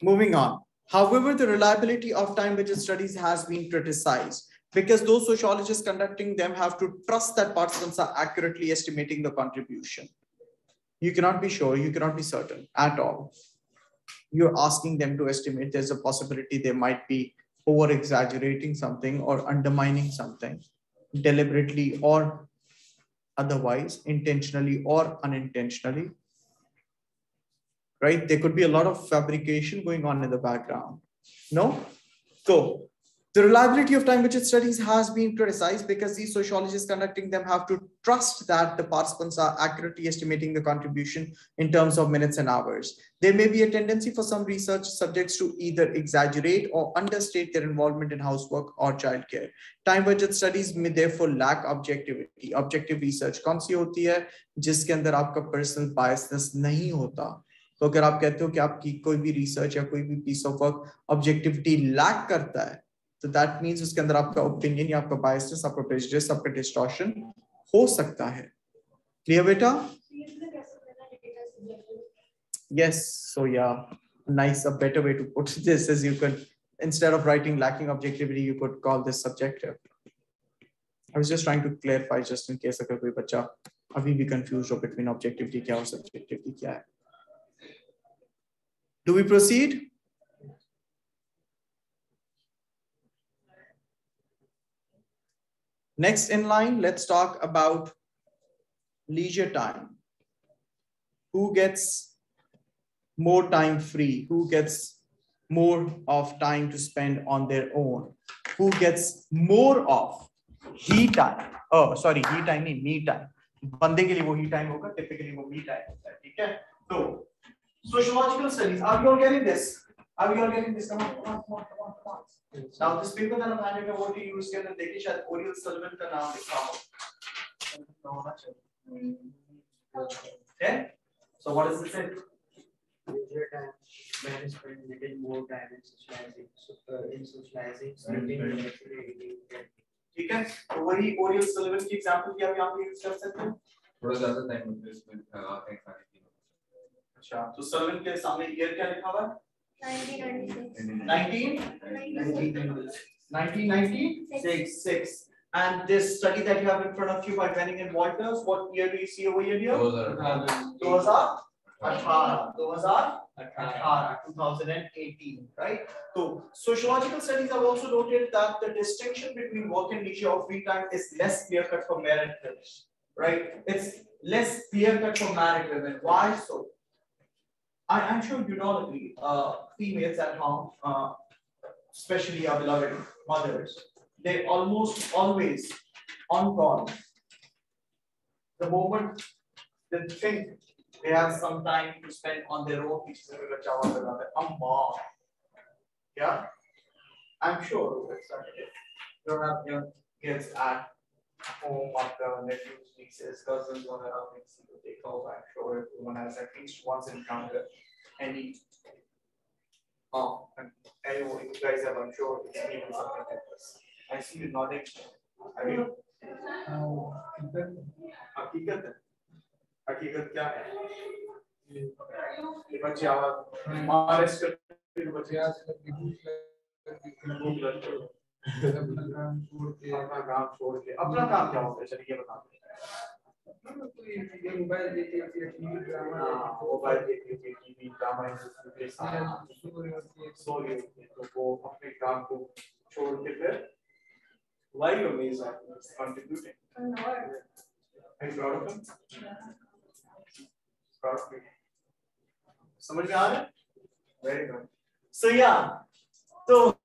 Moving on. However, the reliability of time-budget studies has been criticized because those sociologists conducting them have to trust that participants are accurately estimating the contribution. You cannot be sure, you cannot be certain at all. You're asking them to estimate. There's a possibility they might be over-exaggerating something or undermining something deliberately or otherwise, intentionally or unintentionally. Right? There could be a lot of fabrication going on in the background. No? So the reliability of time budget studies has been criticized because these sociologists conducting them have to trust that the participants are accurately estimating the contribution in terms of minutes and hours. There may be a tendency for some research subjects to either exaggerate or understate their involvement in housework or childcare. Time budget studies may therefore lack objectivity. Objective research कौन सी होती है जिसके अंदर आपका personal biasness नहीं होता. तो अगर आप कहते हो कि आपकी कोई भी रिसर्च या कोई भी piece of work objectivity lack करता है तो दैट मींस उसके अंदर आपका ओपिनियन या आपका बायसनेस, आपका प्रेजुडिस, आपका डिस्टॉर्शन हो सकता है. क्लियर बेटा? Yes, so yeah, nice. A better way to put this is you could, instead of writing lacking objectivity, you could call this subjective. I was just trying to clarify just in case अगर कोई बच्चा अभी भी confused हो between objectivity क्या और subjectivity क्या है. Do we proceed? Next in line, let's talk about leisure time. Who gets more time free? Who gets more of time to spend on their own? Who gets more of he time? Oh, sorry, he time नहीं, me time. बंदे के लिए वो he time होगा, typically वो me time होता है, ठीक है? So, sociological studies. Are you all getting this? Are we all getting this? Come on. Now this paper that I'm handing over to you is going to देखिए शायद Oriel Sullivan का नाम लिखा हो. Okay. So what does it say? Leisure time, man is spending little more time in socializing, studying, ठीक है. तो वही Oriel Sullivan की एग्जांपल की आप यहाँ पे यूज कर सकते हैं. थोड़ा ज्यादा टाइम होता है इसमें खाने की. अच्छा, तो सल्वन के सामने ईयर क्या लिखा हुआ है? 1996. And this study that you have in front of you by Benning and Walters, what year do you see over here? 2018, right? So sociological studies have also noted that the distinction between work and leisure or free time is less clear cut for married women, right? It's less clear cut for married women. Why so? I'm sure you all agree, females at home, especially our beloved mothers, they almost always on call. The moment they think they have some time to spend on their own, yeah, I'm sure you have your kids at home, after nephews, nieces, cousins, whatever things to take over. I'm sure everyone has at least once encountered any. And anyone you guys have, I'm sure, experienced something like this. I see you nodding. I mean, हकीकत क्या है? ये बच्चे आवाज हमारे अपना काम क्या होता है? चलिए बताते हैं. मोबाइल देखिए, टीवी ड्रामा के साथ सो रही होती है, तो वो अपने काम को छोड़ के फिर why you amazed at contributing? Are you proud of him? Proud of me. समझ में आ रहा है? Very good. So yeah, so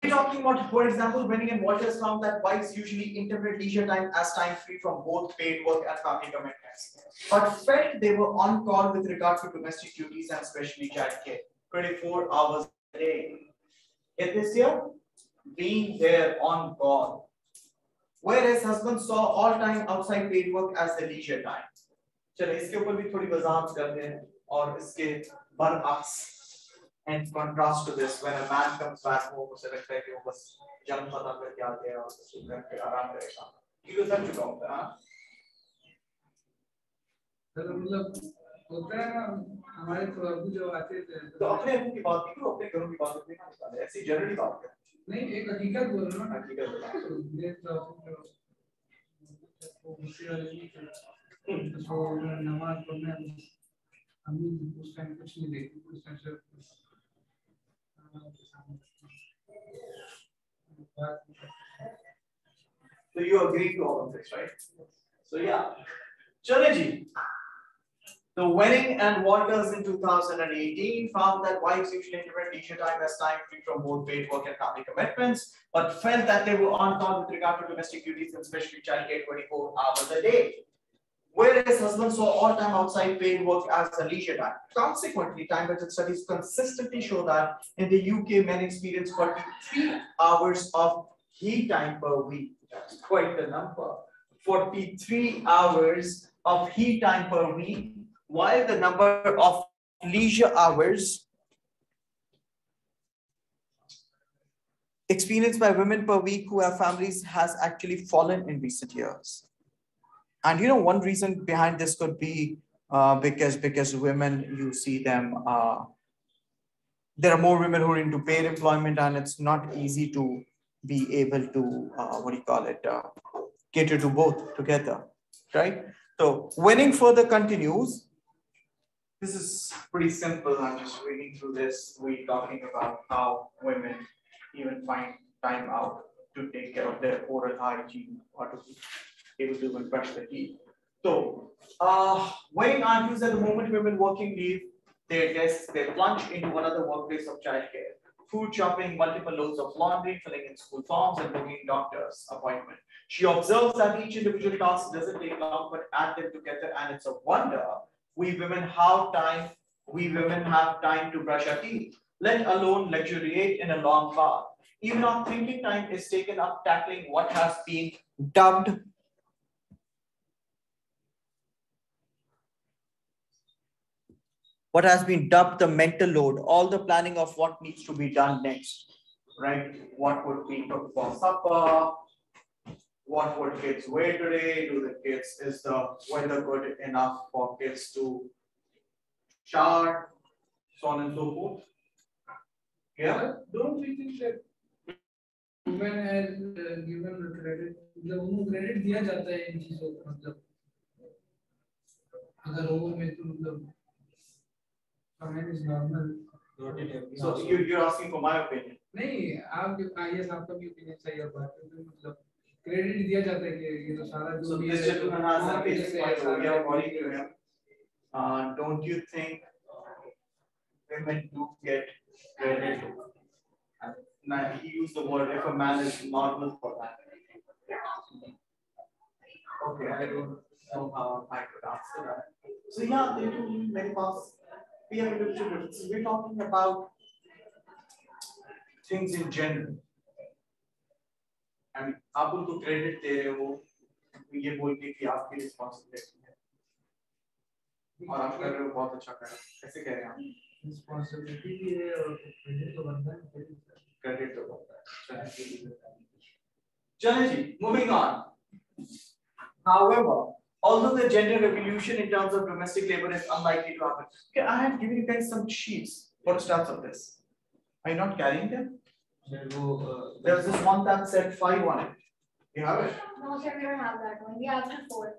talking about, for example, Benning and Walters found that wives usually interpret leisure time as time free from both paid work and family commitments, but felt they were on call with regard to domestic duties and especially childcare, 24 hours a day. Get this here? Being there on call. Whereas husbands saw all time outside paid work as the leisure time. चलो इसके ऊपर भी थोड़ी वजाहत करते हैं और इसके बरअक्स. And contrast to this, when a man comes back home, उसे लगता है कि वो बस जंग खत्म करके आ गया और उसे घर पे आराम करेगा. ये तो थक चुका होता है. मतलब होता है ना हमारे प्रभु जो आते थे तो अपने मुंह की बात नहीं करो, अपने घरों की बात अपने ना निकाले, ऐसी जनरली बात करो। नहीं एक हकीकत बोल रहा हूँ ना हकीकत बताओ। ये तो उसी वाले नहीं तो नमाज पढ़ने हम उस टाइम कुछ नहीं देखते उस टाइम से So you agree to all of this, right? So yeah, चलो जी. The Wenning and Walters in 2018 found that wives usually interpret leisure time as time free from both paid work and family commitments, but felt that they were on call with regard to domestic duties and especially childcare 24 hours a day. Whereas husbands saw all time outside paid work as a leisure time. Consequently, time-based studies consistently show that in the UK, men experience 43 hours of heat time per week. That's quite the number. 43 hours of heat time per week, while the number of leisure hours experienced by women per week who have families has actually fallen in recent years. And you know, one reason behind this could be because women, you see them, there are more women who are into paid employment, and it's not easy to be able to cater to both together, right? So Winning further continues. This is pretty simple. I'm just reading through this. We're talking about how women even find time out to take care of their oral hygiene or to able to even brush their teeth. So, Wayne argues that the moment women working leave their desks, they plunge into another workplace of childcare, food shopping, multiple loads of laundry, filling in school forms, and booking doctor's appointment. She observes that each individual task doesn't take long, but add them together, and it's a wonder we women have time to brush our teeth, let alone luxuriate in a long bath. Even our thinking time is taken up tackling what has been dubbed the mental load, all the planning of what needs to be done next, right? What would we cook for supper? What would kids wear today? Is the weather good enough for kids to shower? So on and so forth. Yeah. Don't we think that women has given credit मतलब उनको credit दिया जाता है इन चीजों को मतलब अगर वो में तो मतलब comment is normal. So you're asking for my opinion. नहीं आप yes आपका भी opinion सही है बात है मतलब credit दिया जाता है कि ये तो सारा जो भी है this gentleman has a basic point over here according to him. Don't you think women do get credit? Now he used the word if a man is normal for that. Okay, I don't know how I could answer that. So yeah, they do in many parts. We have individual differences. We're talking about things in general. I mean, आप उनको credit दे रहे हो, ये बोल के कि आपकी responsibility है, और आप कर रहे हो बहुत अच्छा कर रहे हो, कैसे कह रहे हैं आप? Responsibility भी है और credit तो बनता है, credit तो बनता है, चलिए जी, moving on. However, although the gender revolution in terms of domestic labor is unlikely to happen, okay, I have given you guys some sheets for stats of this. Are you not carrying them? There's this one that said 5 on it. You have it? No, sir, we don't have that one. We have 4.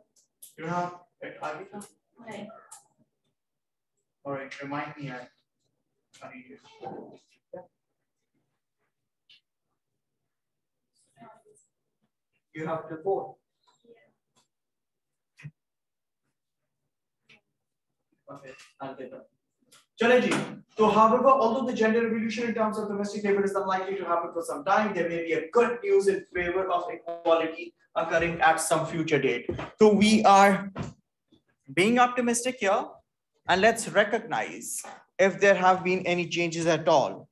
You don't have it, Agita? Right. All right, remind me. I need it. You have the 4. Okay, I'll get that. Challenge. So, however, although the gender revolution in terms of domestic labor is unlikely to happen for some time, there may be a good news in favor of equality occurring at some future date. So, we are being optimistic here, and let's recognize if there have been any changes at all.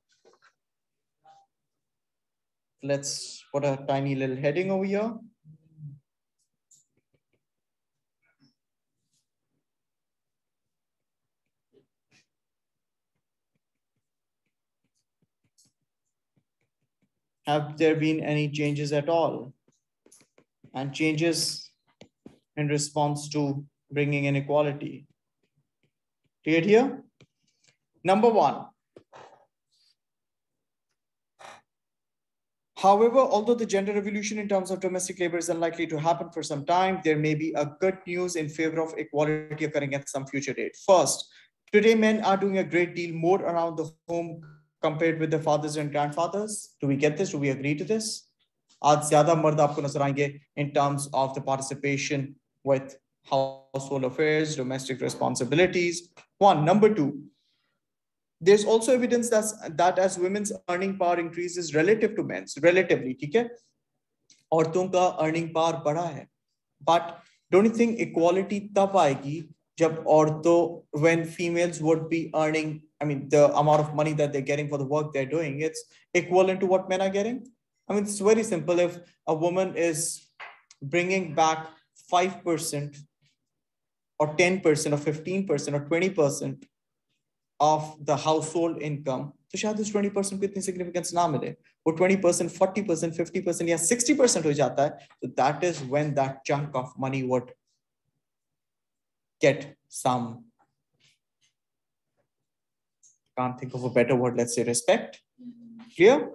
Let's put a tiny little heading over here. Have there been any changes at all? And changes in response to bringing inequality? Clear here? Number one. However, although the gender revolution in terms of domestic labor is unlikely to happen for some time, there may be a good news in favor of equality occurring at some future date. First, today men are doing a great deal more around the home compared with their fathers and grandfathers. Do we get this? Do we agree to this? आज ज़्यादा मर्द आपको नजर आएंगे in terms of the participation with household affairs, domestic responsibilities. One. Number two, there's also evidence that as women's earning power increases relative to men's, relatively, ठीक है? औरतों का earning power बढ़ा है. But don't you think equality तब आएगी जब औरतों, when females would be earning, I mean, the amount of money that they're getting for the work they're doing, it's equivalent to what men are getting? I mean, it's very simple. If a woman is bringing back 5% or 10% or 15% or 20% of the household income, तो शायद उस 20% को इतनी significance ना मिले. वो 20%, 40%, 50% या 60% हो जाता है. So that is when that chunk of money would get some, can't think of a better word, let's say respect. Clear?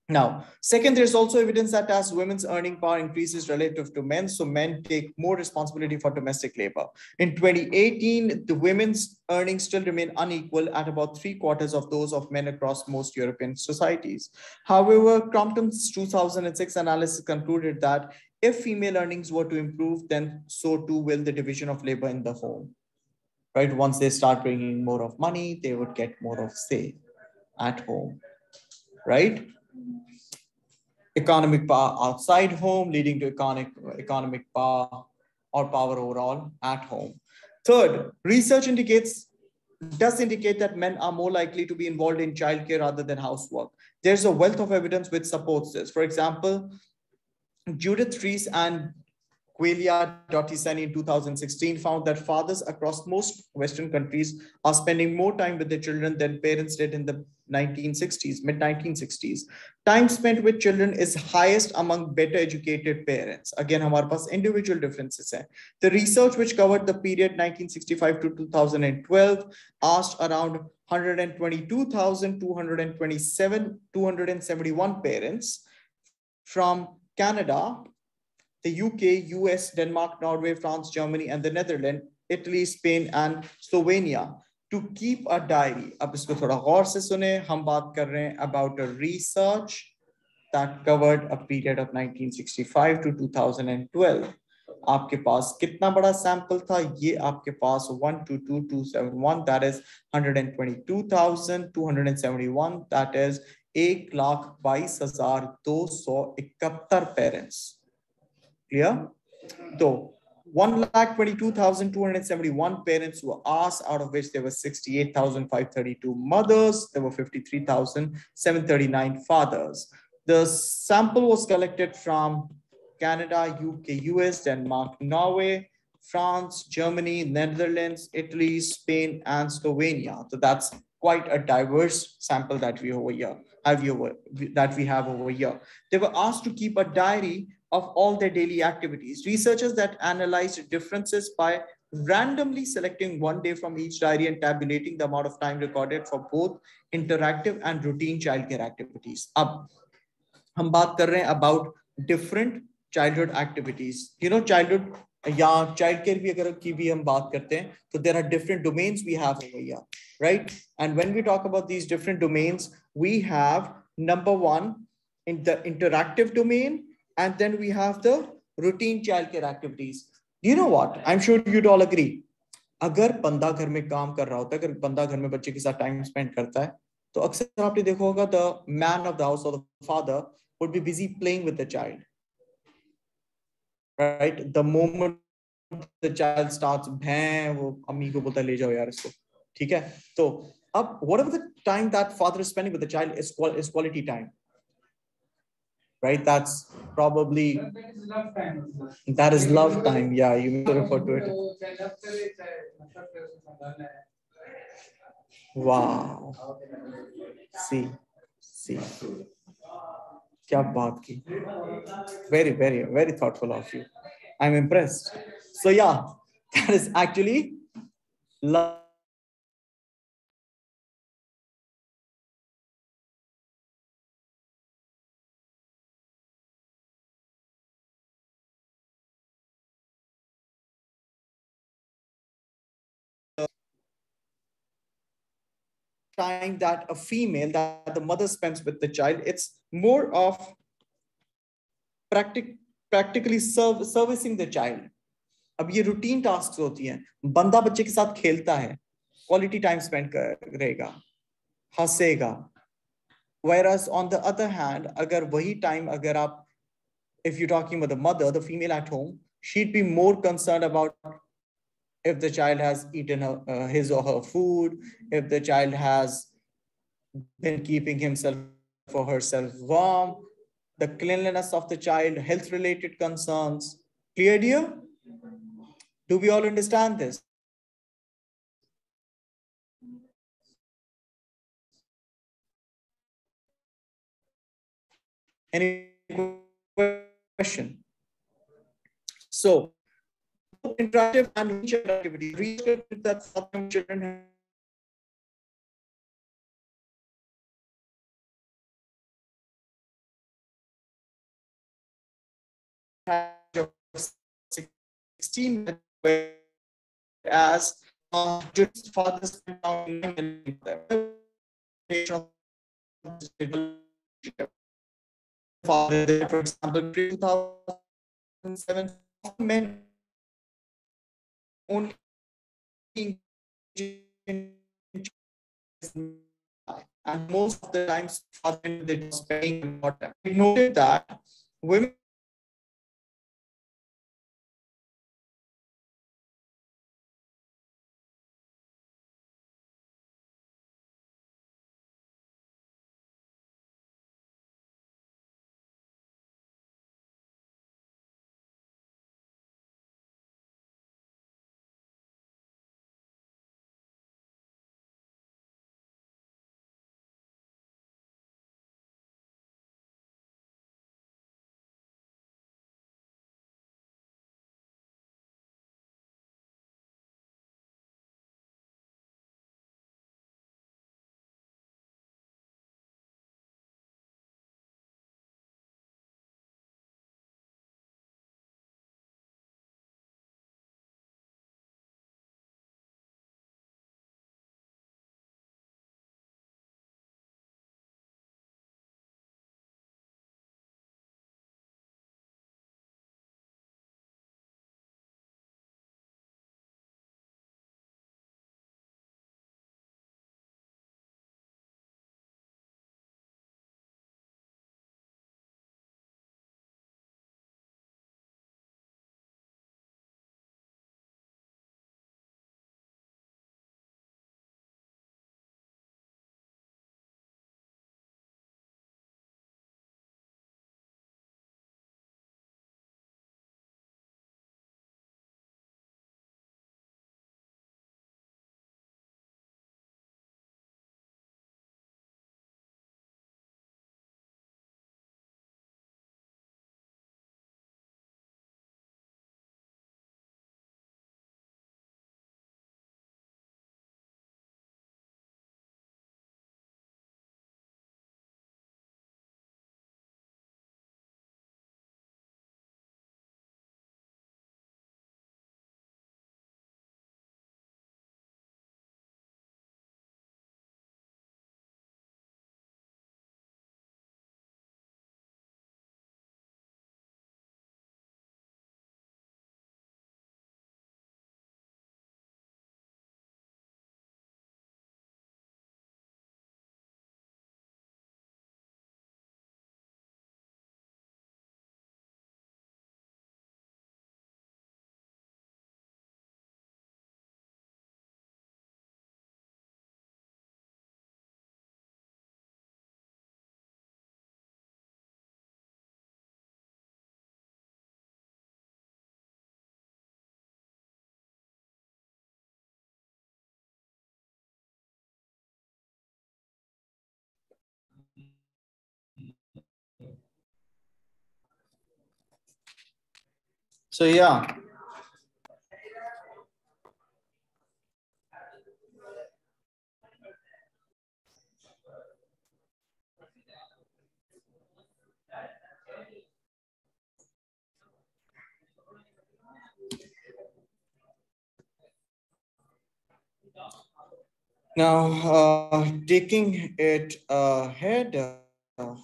Now, second, there's also evidence that as women's earning power increases relative to men, so men take more responsibility for domestic labor. In 2018, the women's earnings still remain unequal at about 3/4 of those of men across most European societies. However, Crompton's 2006 analysis concluded that if female earnings were to improve, then so too will the division of labor in the home. Right? Once they start bringing more of money, they would get more of say at home. Right? Economic power outside home, leading to economic power or power overall at home. Third, research does indicate that men are more likely to be involved in childcare rather than housework. There's a wealth of evidence which supports this. For example, Judith Rees and Quelia Dottisani in 2016 found that fathers across most Western countries are spending more time with their children than parents did in the mid-1960s. Time spent with children is highest among better educated parents. Again, हमारे पास individual differences हैं. The research, which covered the period 1965 to 2012, asked around 271 parents from Canada, the UK, US, Denmark, Norway, France, Germany, and the Netherlands, Italy, Spain, and Slovenia to keep a diary. अब इसको थोड़ा गौर से सुने. हम बात कर रहे हैं about a research that covered a period of 1965 to 2012. आपके पास कितना बड़ा sample था? ये आपके पास 122,271, that is 122,271, that is 1,22,271 parents. Clear? So 1,22,271 parents were asked, out of which there were 68,532 mothers, there were 53,739 fathers. The sample was collected from Canada, UK, US, Denmark, Norway, France, Germany, Netherlands, Italy, Spain, and Slovenia. So that's quite a diverse sample that we have over here. They were asked to keep a diary of all their daily activities. Researchers that analyzed differences by randomly selecting one day from each diary and tabulating the amount of time recorded for both interactive and routine childcare activities. अब हम बात कर रहे हैं about different childhood activities. You know, childhood या childcare भी अगर की भी हम बात करते हैं, तो there are different domains we have over here, right? And when we talk about these different domains, we have number one in the interactive domain, and then we have the routine childcare activities. You know what? I'm sure you'd all agree. अगर बंदा घर में काम कर रहा होता है, अगर बंदा घर में बच्चे के साथ टाइम स्पेंड करता है, तो अक्सर आपने देखा होगा the man of the house or the father would be busy playing with the child. Right? The moment the child starts, वो अम्मी को बोलता है ले जाओ यार इसको, ठीक है? तो अब whatever the time that father is spending with the child is quality time. Right? That's probably that is love time. Yeah, you may refer to it. Wow. See. क्या बात की. Very thoughtful of you. I'm impressed. So yeah, that is actually love time that a female, that the mother spends with the child, it's more of practically servicing the child. अब ये routine task होती हैं, बंदा बच्चे के साथ खेलता है, क्वालिटी टाइम स्पेंड करेगा, हंसेगा. Whereas on the other hand, अगर वही टाइम अगर आप, if you're talking about the mother, the female at home, she'd be more concerned about if the child has eaten his or her food, if the child has been keeping himself or herself warm, the cleanliness of the child, health related concerns. Clear, dear? Do we all understand this? Any question? So, interactive and research activities. Research that children have 16, as just fathers father, for example, 2007 men only and most of the times they spending important. We noted that women so yeah. Now, taking it ahead, let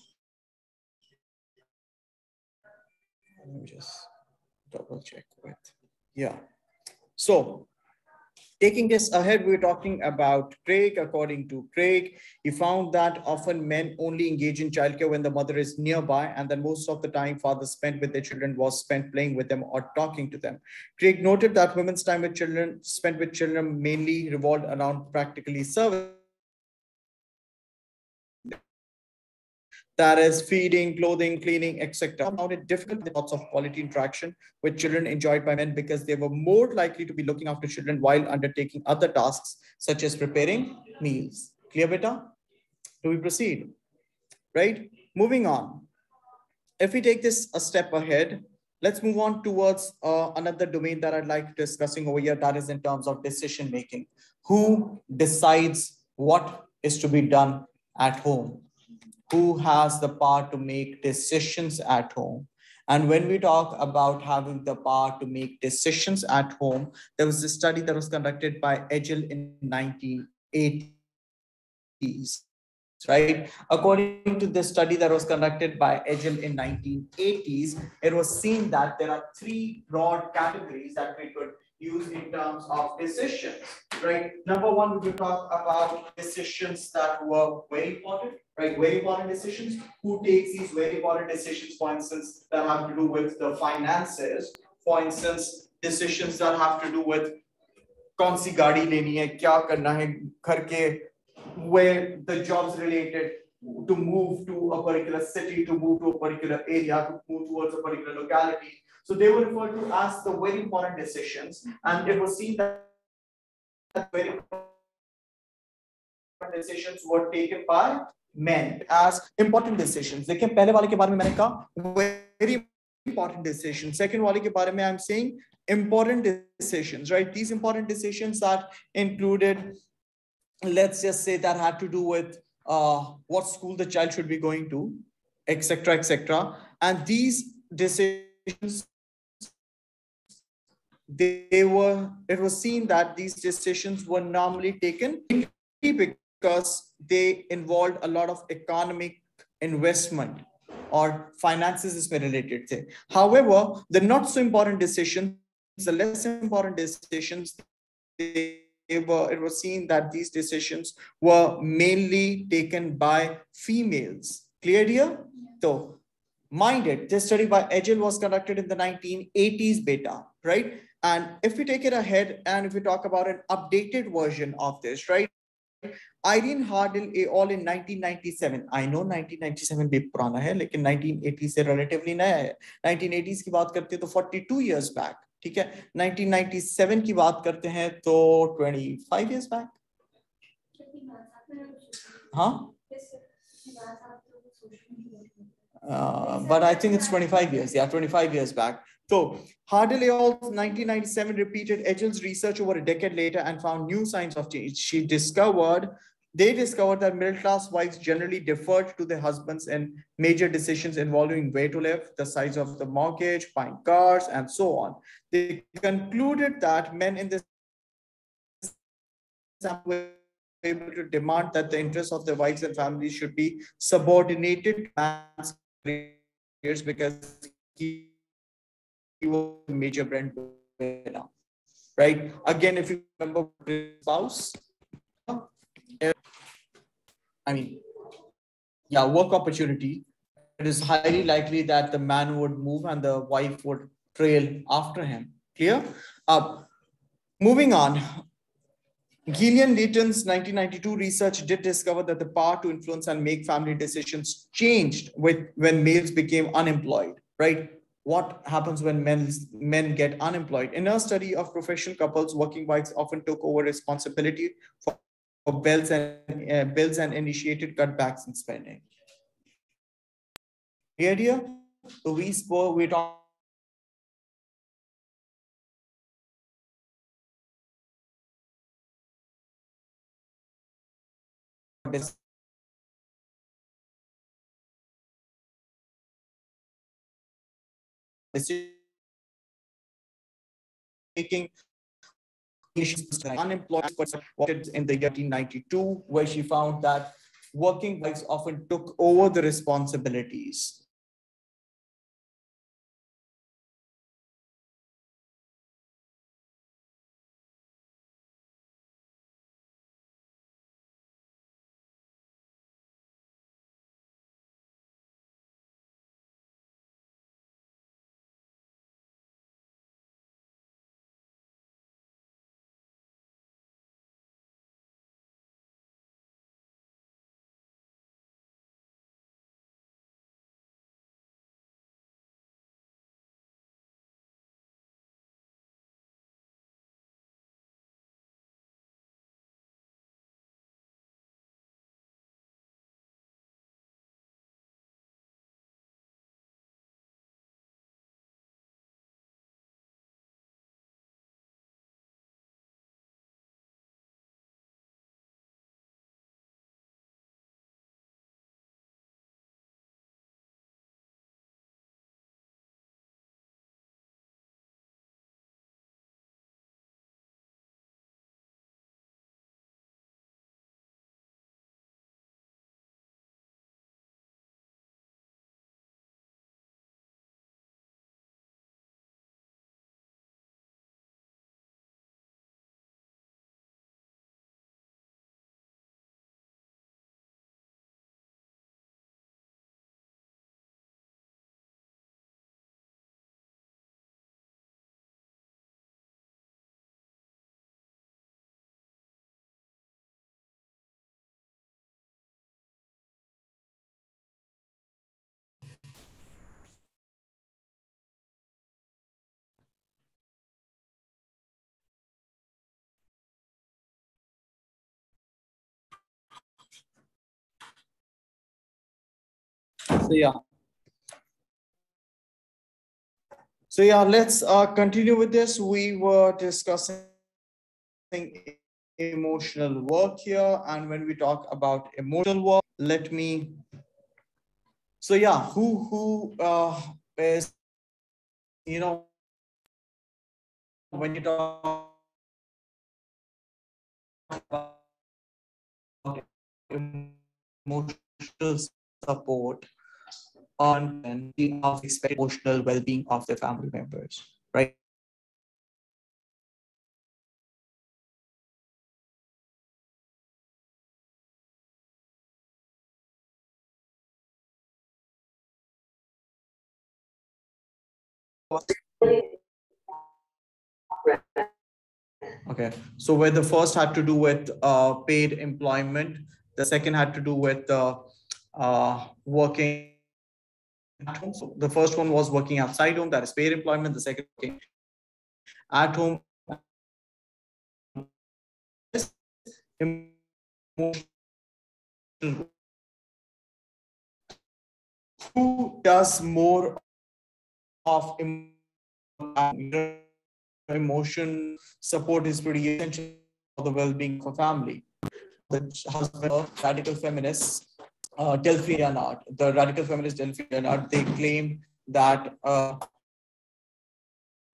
me just double check with, yeah. So taking this ahead, we're talking about Craig. According to Craig, he found that often men only engage in childcare when the mother is nearby, and then most of the time fathers spent with their children was spent playing with them or talking to them. Craig noted that women's time with children spent with children mainly revolved around practically services, that is feeding, clothing, cleaning, etc. Found it difficult with lots of quality interaction with children enjoyed by men because they were more likely to be looking after children while undertaking other tasks such as preparing meals. Clear, beta? Do we proceed? Right? Moving on. If we take this a step ahead, let's move on towards another domain that I'd like discussing over here, that is in terms of decision making. Who decides what is to be done at home? Who has the power to make decisions at home? And when we talk about having the power to make decisions at home, there was a study that was conducted by Egil in 1980s, right? According to this study that was conducted by Egil in 1980s, it was seen that there are three broad categories that we could use in terms of decisions, right? Number one, we could talk about decisions that were very important, right? Very important decisions. Who takes these very important decisions, for instance, that have to do with the finances, for instance, decisions that have to do with कौन सी गाड़ी लेनी है, क्या करना है घर के, where the jobs related, to move to a particular city, to move to a particular area, to move towards a particular locality. So they were referred to as the very important decisions, and it was seen that very important decisions were taken by men as important decisions. देखिए पहले वाले के बारे में मैंने कहा very important decisions. Second वाले के बारे में I'm saying important decisions, right? These important decisions that included, let's just say, that had to do with what school the child should be going to, etc., etc. And these decisions, it was seen that these decisions were normally taken because they involved a lot of economic investment or finances is related to. However, the not so important decisions, the less important decisions, it was seen that these decisions were mainly taken by females. Clear here? So, mind it, this study by Egil was conducted in the 1980s beta, right? And if we take it ahead and if we talk about an updated version of this, right? Irene Hardell et al. In 1997. I know 1997 भी पुराना है, लेकिन 1980 से relatively नया है. 1980s की बात करते हैं तो 42 years back. ठीक है, 1997 की बात करते हैं तो 25 years back. हाँ? But I think it's 25 years. Yeah, 25 years back. So Hardell et al. 1997 repeated Egil's research over a decade later and found new signs of change. They discovered that middle-class wives generally deferred to their husbands in major decisions involving where to live, the size of the mortgage, buying cars, and so on. They concluded that men in this were able to demand that the interests of their wives and families should be subordinated to man's careers because he was a major breadwinner. Right? Again, if you remember spouse, I mean, yeah, work opportunity, it is highly likely that the man would move and the wife would trail after him. Clear? Moving on. Gillian Leighton's 1992 research did discover that the power to influence and make family decisions changed when males became unemployed, right? What happens when men get unemployed? In a study of professional couples, working wives often took over responsibility for bills and initiated cutbacks in spending. Here, so we talk decision making unemployed in the year 1992, where she found that working wives often took over the responsibilities. So yeah. So yeah, let's continue with this. We were discussing emotional work here, and when we talk about emotional work, let me. So yeah, who is, you know, when you talk about emotional support on the expected emotional well-being of their family members, right? Okay, so where the first had to do with paid employment, the second had to do with working at home. So the first one was working outside home, that is paid employment. The second working at home. Who does more of emotion support is pretty essential for the well-being of a family. The husband of radical feminists, Delphi Leonard, the radical feminist Delphi Leonard, they claim that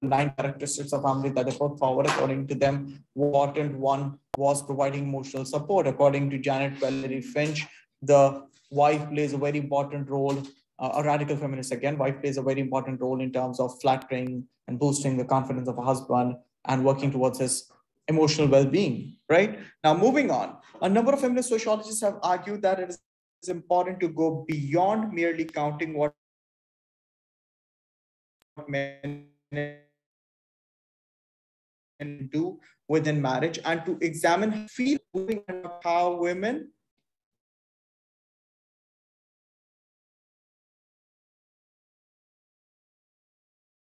9 characteristics of family that they put forward. According to them, important one was providing emotional support. According to Janet Valerie Finch, the wife plays a very important role. A radical feminist again, wife plays a very important role in terms of flattering and boosting the confidence of a husband and working towards his emotional well-being. Right now, moving on, a number of feminist sociologists have argued that it is important to go beyond merely counting what men do within marriage and to examine how women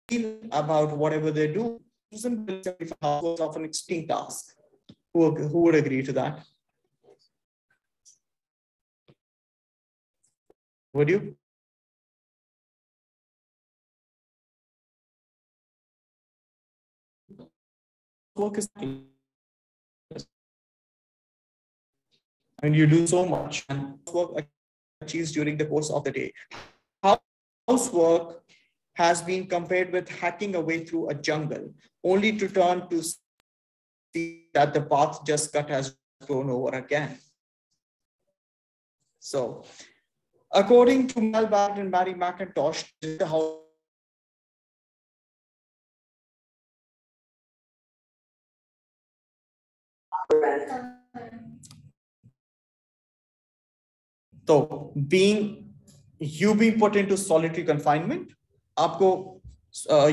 feel about whatever they do. Was of an extreme task. Who would agree to that? Would you? Work is, and you do so much, and work achieves during the course of the day. Housework has been compared with hacking away through a jungle, only to turn to see that the path just cut has grown over again. So, according to Mel Barrett and Mary McIntosh, how so being put into solitary confinement, आपको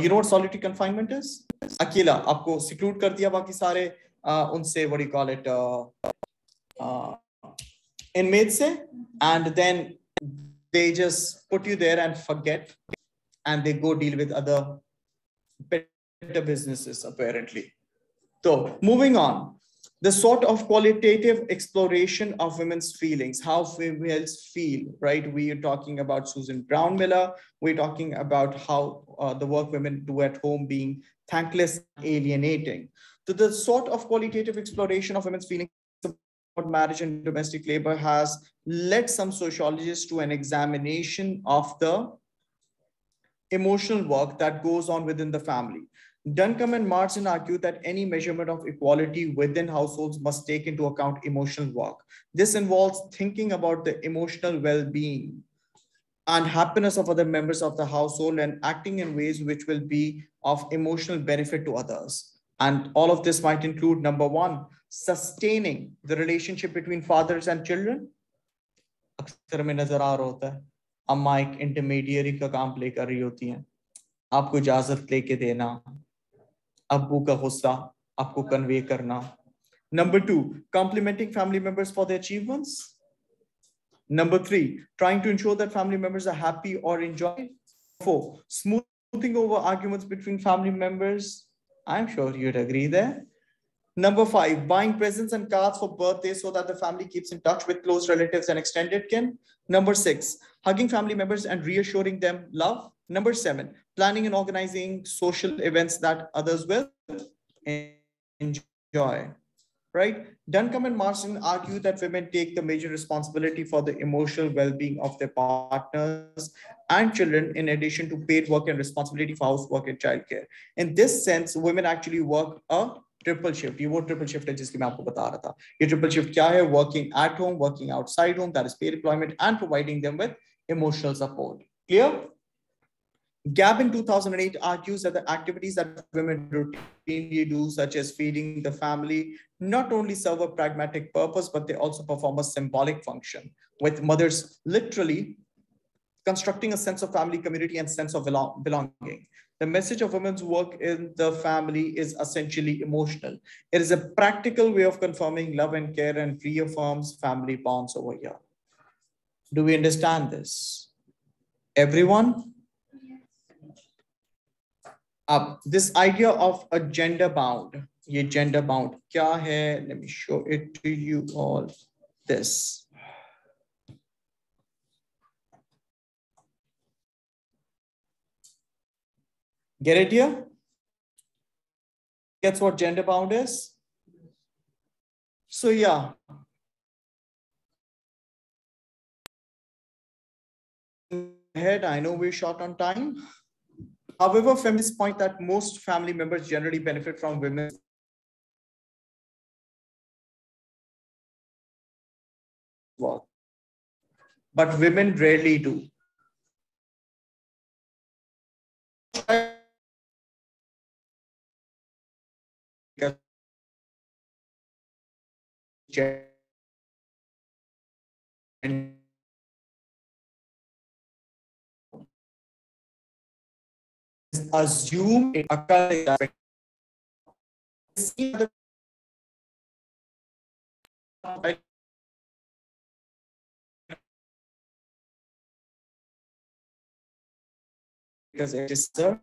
you know what solitary confinement is? अकेला आपको seclude कर दिया बाकी सारे उनसे what do you call it inmates से, and then they just put you there and forget, and they go deal with other better businesses apparently. So moving on, the sort of qualitative exploration of women's feelings, how females feel, right? We are talking about Susan Brown Miller. We're talking about how the work women do at home being thankless, alienating. So the sort of qualitative exploration of women's feelings about marriage and domestic labor has led some sociologists to an examination of the emotional work that goes on within the family. Duncombe and Marsden argue that any measurement of equality within households must take into account emotional work. This involves thinking about the emotional well-being and happiness of other members of the household and acting in ways which will be of emotional benefit to others. And all of this might include, number one, sustaining the relationship between fathers and children. अक्सर में नजर आ रहा होता है अम्मा एक intermediary का काम प्ले कर रही होती हैं, आपको इजाजत लेके देना, अब्बू का गुस्सा आपको कन्वे करना. Number two, complimenting family members for their achievements. Number three, trying to ensure that family members are happy or enjoy. Four, smoothing over arguments between family members. I'm sure you'd agree there. Number five, buying presents and cards for birthdays so that the family keeps in touch with close relatives and extended kin. Number six, hugging family members and reassuring them love. Number seven, planning and organizing social events that others will enjoy. Right? Duncombe and Marsden argue that women take the major responsibility for the emotional well-being of their partners and children, in addition to paid work and responsibility for housework and childcare. In this sense, women actually work a triple shift. ये वो triple shift है जिसकी मैं आपको बता रहा था. ये triple shift क्या है? Working at home, working outside home, that is paid employment, and providing them with emotional support. Clear? Gab in 2008 argues that the activities that women routinely do, such as feeding the family, not only serve a pragmatic purpose, but they also perform a symbolic function, with mothers literally constructing a sense of family, community, and sense of belonging. The message of women's work in the family is essentially emotional. It is a practical way of confirming love and care and reaffirms family bonds over here. Do we understand this? Everyone? This idea of a gender bound, ये gender bound क्या है? Let me show it to you all. This. Get it here? Guess what gender bound is? So yeah. Ahead, I know we're short on time. However, feminists point that most family members generally benefit from women's work, but women rarely do. Assume it occurs because it is sir.